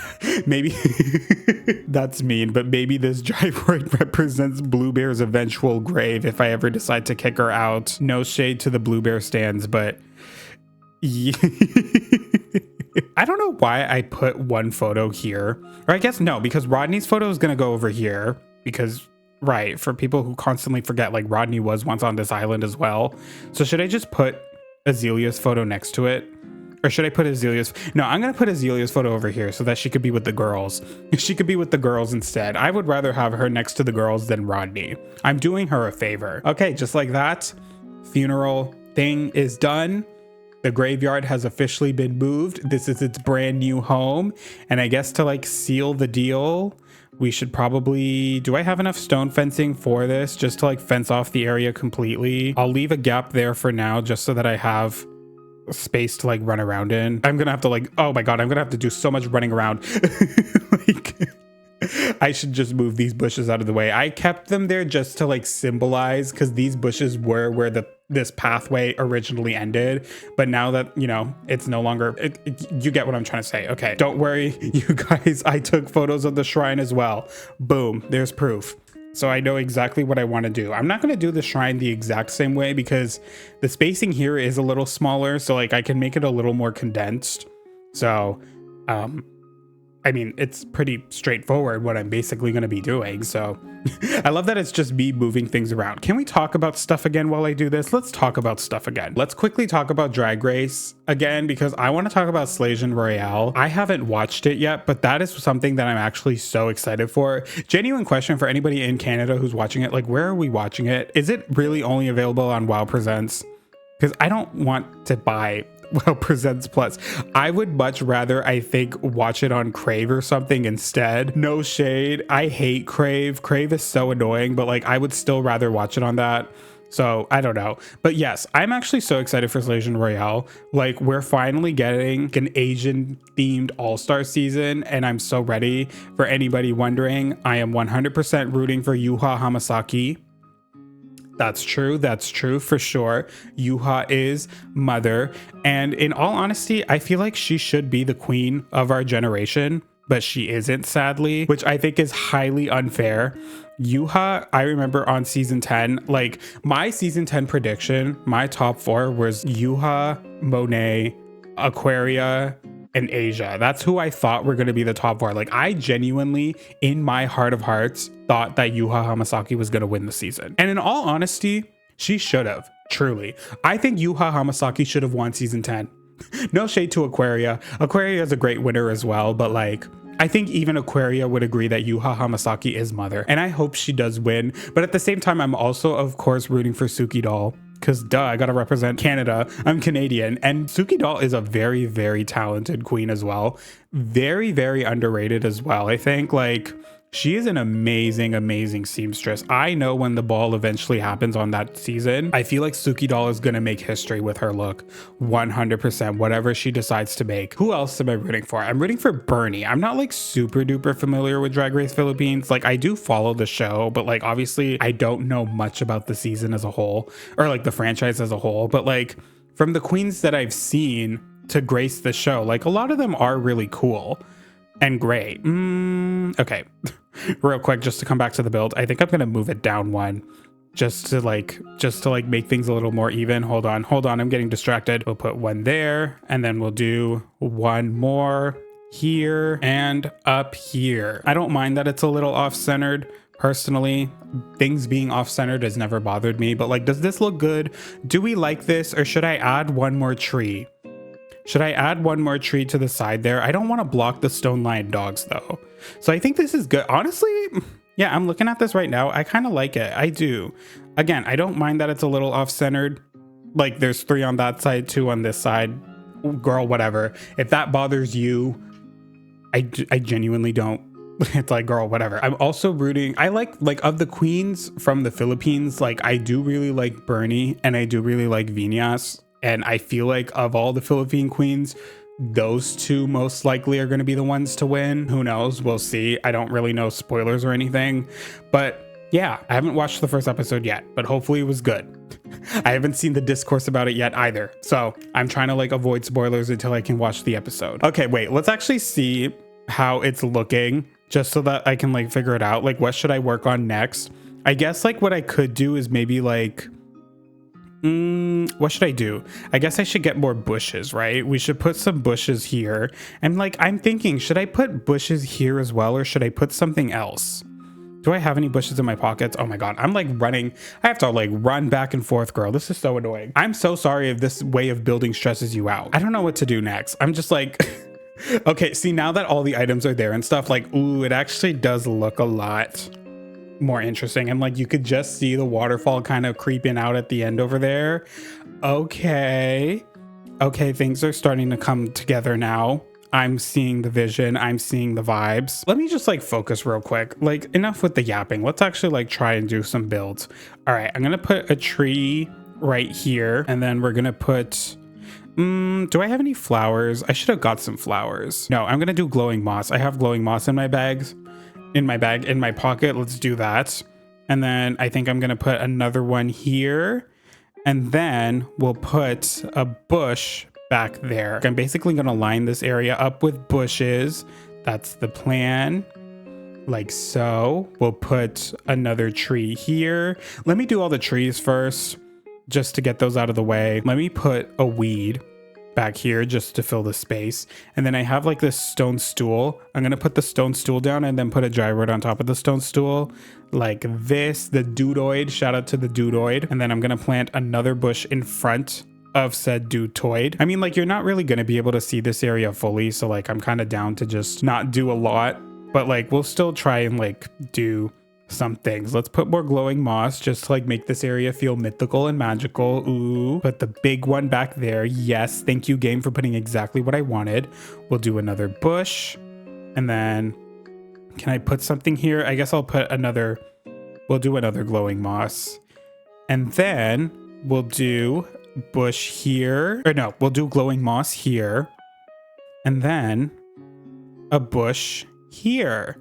that's mean, but maybe this gyroid represents Bluebear's eventual grave if I ever decide to kick her out. No shade to the Bluebear stands, but yeah. I don't know why I put one photo here. Or I guess no, because Rodney's photo is gonna go over here because right, for people who constantly forget, like Rodney was once on this island as well. So should I just put Azalea's photo next to it? Or should I put Azalea's? No, I'm going to put Azalea's photo over here so that she could be with the girls. She could be with the girls instead. I would rather have her next to the girls than Rodney. I'm doing her a favor. Okay, just like that. Funeral thing is done. The graveyard has officially been moved. This is its brand new home. And I guess to like seal the deal, we should probably, do I have enough stone fencing for this just to like fence off the area completely? I'll leave a gap there for now just so that I have space to like run around in. I'm gonna have to like, oh my god, I'm gonna have to do so much running around. Like, I should just move these bushes out of the way. I kept them there just to like symbolize, because these bushes were where this pathway originally ended, but now that, you know, it's no longer, you get what I'm trying to say. Okay, don't worry, you guys, I took photos of the shrine as well. Boom, there's proof. So I know exactly what I want to do. I'm not going to do the shrine the exact same way because the spacing here is a little smaller, so like I can make it a little more condensed. So I mean, it's pretty straightforward what I'm basically going to be doing. So I love that it's just me moving things around. Can we talk about stuff again while I do this? Let's talk about stuff again. Let's quickly talk about Drag Race again, because I want to talk about Slays Royale. I haven't watched it yet, but that is something that I'm actually so excited for. Genuine question for anybody in Canada who's watching it. Like, where are we watching it? Is it really only available on WoW Presents? Because I don't want to buy WoW Presents Plus. I would much rather, I think, watch it on Crave or something instead. No shade. I hate Crave. Crave is so annoying, but like I would still rather watch it on that. So I don't know. But yes, I'm actually so excited for Slays Royale. Like, we're finally getting an Asian themed all-star season, and I'm so ready. For anybody wondering, I am 100% rooting for Yuha Hamasaki. That's true for sure. Yuha is mother, and in all honesty, I feel like she should be the queen of our generation, but she isn't, sadly, which I think is highly unfair. Yuha, I remember on season 10, like my season 10 prediction, my top 4 was Yuha, Monet, Aquaria, and Asia. That's who I thought were going to be the top 4. Like, I genuinely, in my heart of hearts, thought that Yuha Hamasaki was going to win the season. And in all honesty, she should have, truly. I think Yuha Hamasaki should have won season 10. No shade to Aquaria. Aquaria is a great winner as well, but like, I think even Aquaria would agree that Yuha Hamasaki is mother, and I hope she does win. But at the same time, I'm also, of course, rooting for Suki Doll, because duh, I gotta represent Canada. I'm Canadian, and Suki Doll is a very, very talented queen as well. Very, very underrated as well. I think, like, she is an amazing, amazing seamstress. I know when the ball eventually happens on that season, I feel like Suki Doll is gonna make history with her look. 100%, whatever she decides to make. Who else am I rooting for? I'm rooting for Bernie. I'm not like super duper familiar with Drag Race Philippines. Like, I do follow the show, but like obviously I don't know much about the season as a whole, or like the franchise as a whole. But like, from the queens that I've seen to grace the show, like a lot of them are really cool and great. Okay. Real quick, just to come back to the build, I think I'm gonna move it down one just to like make things a little more even. Hold on, I'm getting distracted. We'll put one there, and then we'll do one more here and up here. I don't mind that it's a little off-centered. Personally, things being off-centered has never bothered me, but like, does this look good? Do we like this, or should I add one more tree? Should I add one more tree to the side there? I don't want to block the stone lion dogs though. So I think this is good. Honestly, yeah, I'm looking at this right now. I kind of like it. I do. Again, I don't mind that it's a little off-centered. Like, there's 3 on that side, 2 on this side. Girl, whatever. If that bothers you, I genuinely don't. It's like, girl, whatever. I'm also rooting. I like of the queens from the Philippines, like I do really like Bernie, and I do really like Vinyas. And I feel like of all the Philippine queens, those 2 most likely are going to be the ones to win. Who knows? We'll see. I don't really know spoilers or anything. But yeah, I haven't watched the first episode yet, but hopefully it was good. I haven't seen the discourse about it yet either. So I'm trying to like avoid spoilers until I can watch the episode. Okay, wait, let's actually see how it's looking just so that I can like figure it out. Like, what should I work on next? I guess like what I could do is maybe like, what should I do? I guess I should get more bushes, right? We should put some bushes here. And like, I'm thinking, should I put bushes here as well, or should I put something else? Do I have any bushes in my pockets? Oh my God, I'm like running. I have to like run back and forth, girl. This is so annoying. I'm so sorry if this way of building stresses you out. I don't know what to do next. I'm just like, okay, see, now that all the items are there and stuff, like, ooh, it actually does look a lot more interesting. And like, you could just see the waterfall kind of creeping out at the end over there. Okay, things are starting to come together now. I'm seeing the vision. I'm seeing the vibes. Let me just like focus real quick. Like, enough with the yapping. Let's actually like try and do some builds. All right, I'm gonna put a tree right here, and then we're gonna put, do I have any flowers? I should have got some flowers. No, I'm gonna do glowing moss. I have glowing moss in my bags, in my pocket. Let's do that. And then I think I'm gonna put another one here, and then we'll put a bush back there. I'm basically gonna line this area up with bushes. That's the plan. Like so. We'll put another tree here. Let me do all the trees first, just to get those out of the way. Let me put a weed back here just to fill the space. And then I have like this stone stool. I'm gonna put the stone stool down and then put a dry wood on top of the stone stool like this. The dudoid, shout out to the dudoid. And then I'm gonna plant another bush in front of said dutoid. I mean, like, you're not really gonna be able to see this area fully, so like I'm kind of down to just not do a lot, but like we'll still try and like do some things. Let's put more glowing moss just to like make this area feel mythical and magical. Ooh, put the big one back there. Yes, thank you, game, for putting exactly what I wanted. We'll do another bush, and then can I put something here? I guess I'll put another, we'll do another glowing moss, and then we'll do bush here, or no, we'll do glowing moss here, and then a bush here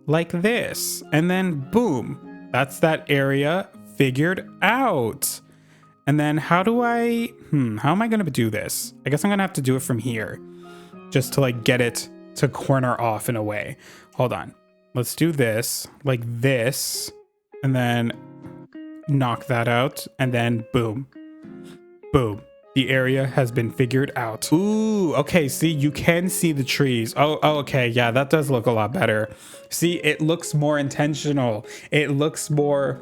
like this, and then boom, that's that area figured out. And then how do I how am I gonna do this? I guess I'm gonna have to do it from here just to like get it to corner off in a way. Hold on, let's do this like this, and then knock that out, and then boom. Boom. The area has been figured out. Ooh, okay, see, you can see the trees. Oh, okay, yeah, that does look a lot better. See, it looks more intentional. It looks more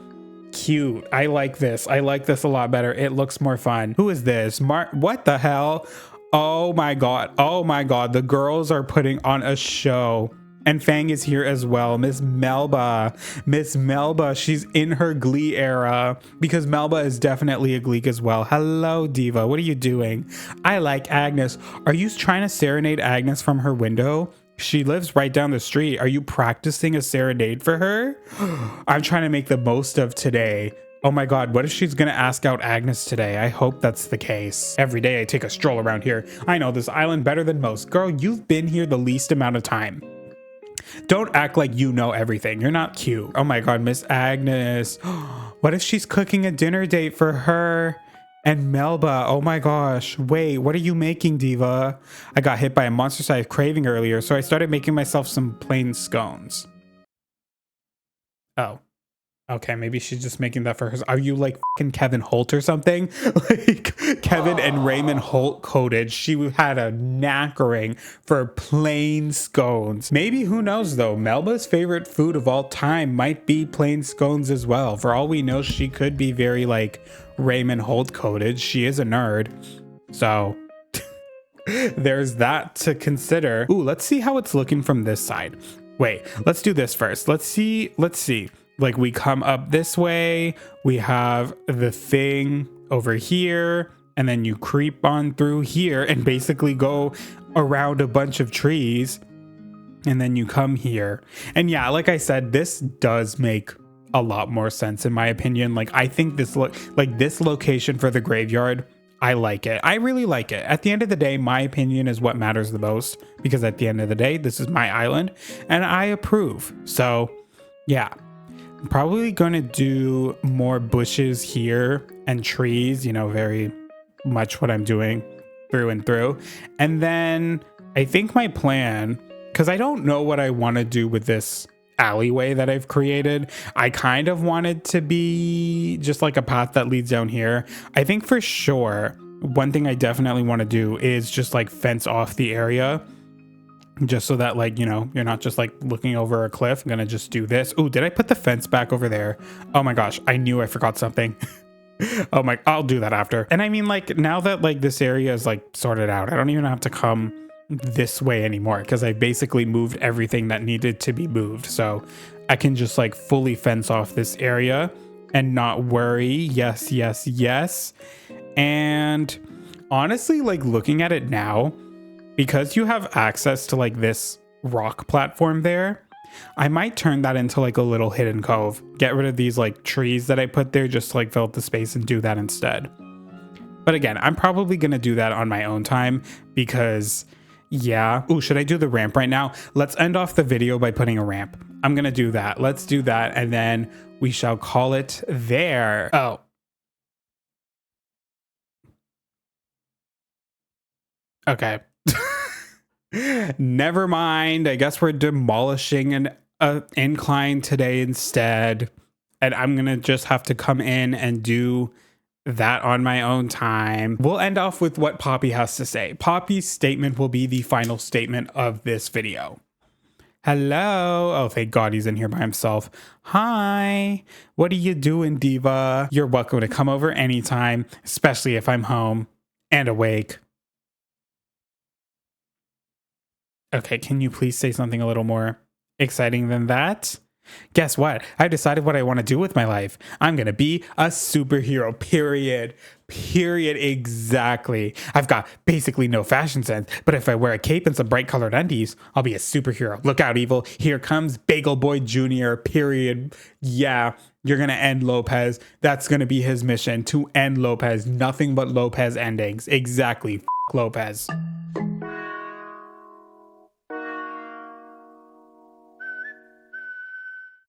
cute. I like this. I like this a lot better. It looks more fun. Who is this? What the hell? Oh my God. Oh my God. The girls are putting on a show. And Fang is here as well. Miss Melba. Miss Melba. She's in her Glee era because Melba is definitely a Gleek as well. Hello, Diva. What are you doing? I like Agnes. Are you trying to serenade Agnes from her window? She lives right down the street. Are you practicing a serenade for her? I'm trying to make the most of today. Oh my God, what if she's gonna ask out Agnes today? I hope that's the case. Every day I take a stroll around here. I know this island better than most. Girl, you've been here the least amount of time. Don't act like you know everything. You're not cute. Oh my God, Miss Agnes. What if she's cooking a dinner date for her and Melba? Oh my gosh. Wait, what are you making, Diva? I got hit by a monster-sized craving earlier, so I started making myself some plain scones. Oh. Okay, maybe she's just making that for her. Are you like fucking Kevin Holt or something? Like Kevin and Raymond Holt coded. She had a knackering for plain scones. Maybe, who knows though? Melba's favorite food of all time might be plain scones as well. For all we know, she could be very like Raymond Holt coded. She is a nerd. So there's that to consider. Ooh, let's see how it's looking from this side. Wait, let's do this first. Let's see. Like we come up this way, we have the thing over here, and then you creep on through here and basically go around a bunch of trees, and then you come here. And yeah, like I said, this does make a lot more sense in my opinion. Like I think this this location for the graveyard, I like it. I really like it. At the end of the day, my opinion is what matters the most, because at the end of the day, this is my island and I approve. So yeah. I'm probably going to do more bushes here and trees, you know, very much what I'm doing through and through. And then I think my plan, because I don't know what I want to do with this alleyway that I've created. I kind of want it to be just like a path that leads down here. I think for sure, one thing I definitely want to do is just like fence off the area just so that, like, you know, you're not just like looking over a cliff. I'm gonna just do this. Oh, did I put the fence back over there? Oh my gosh, I knew I forgot something. Oh my, I'll do that after. And I mean, like, now that like this area is like sorted out, I don't even have to come this way anymore because I basically moved everything that needed to be moved. So I can just like fully fence off this area and not worry. Yes, yes, yes. And honestly, like looking at it now, because you have access to like this rock platform there, I might turn that into like a little hidden cove. Get rid of these like trees that I put there just to like fill up the space and do that instead. But again, I'm probably going to do that on my own time because yeah. Ooh, should I do the ramp right now? Let's end off the video by putting a ramp. I'm going to do that. Let's do that. And then we shall call it there. Oh. Okay. Never mind. I guess we're demolishing an incline today instead. And I'm going to just have to come in and do that on my own time. We'll end off with what Poppy has to say. Poppy's statement will be the final statement of this video. Hello. Oh, thank God he's in here by himself. Hi. What are you doing, diva? You're welcome to come over anytime, especially if I'm home and awake. Okay, can you please say something a little more exciting than that? Guess what? I decided what I want to do with my life. I'm going to be a superhero, period. Period, exactly. I've got basically no fashion sense, but if I wear a cape and some bright colored undies, I'll be a superhero. Look out, evil. Here comes Bagel Boy Jr., period. Yeah, you're going to end Lopez. That's going to be his mission, to end Lopez. Nothing but Lopez endings. Exactly. F*** Lopez.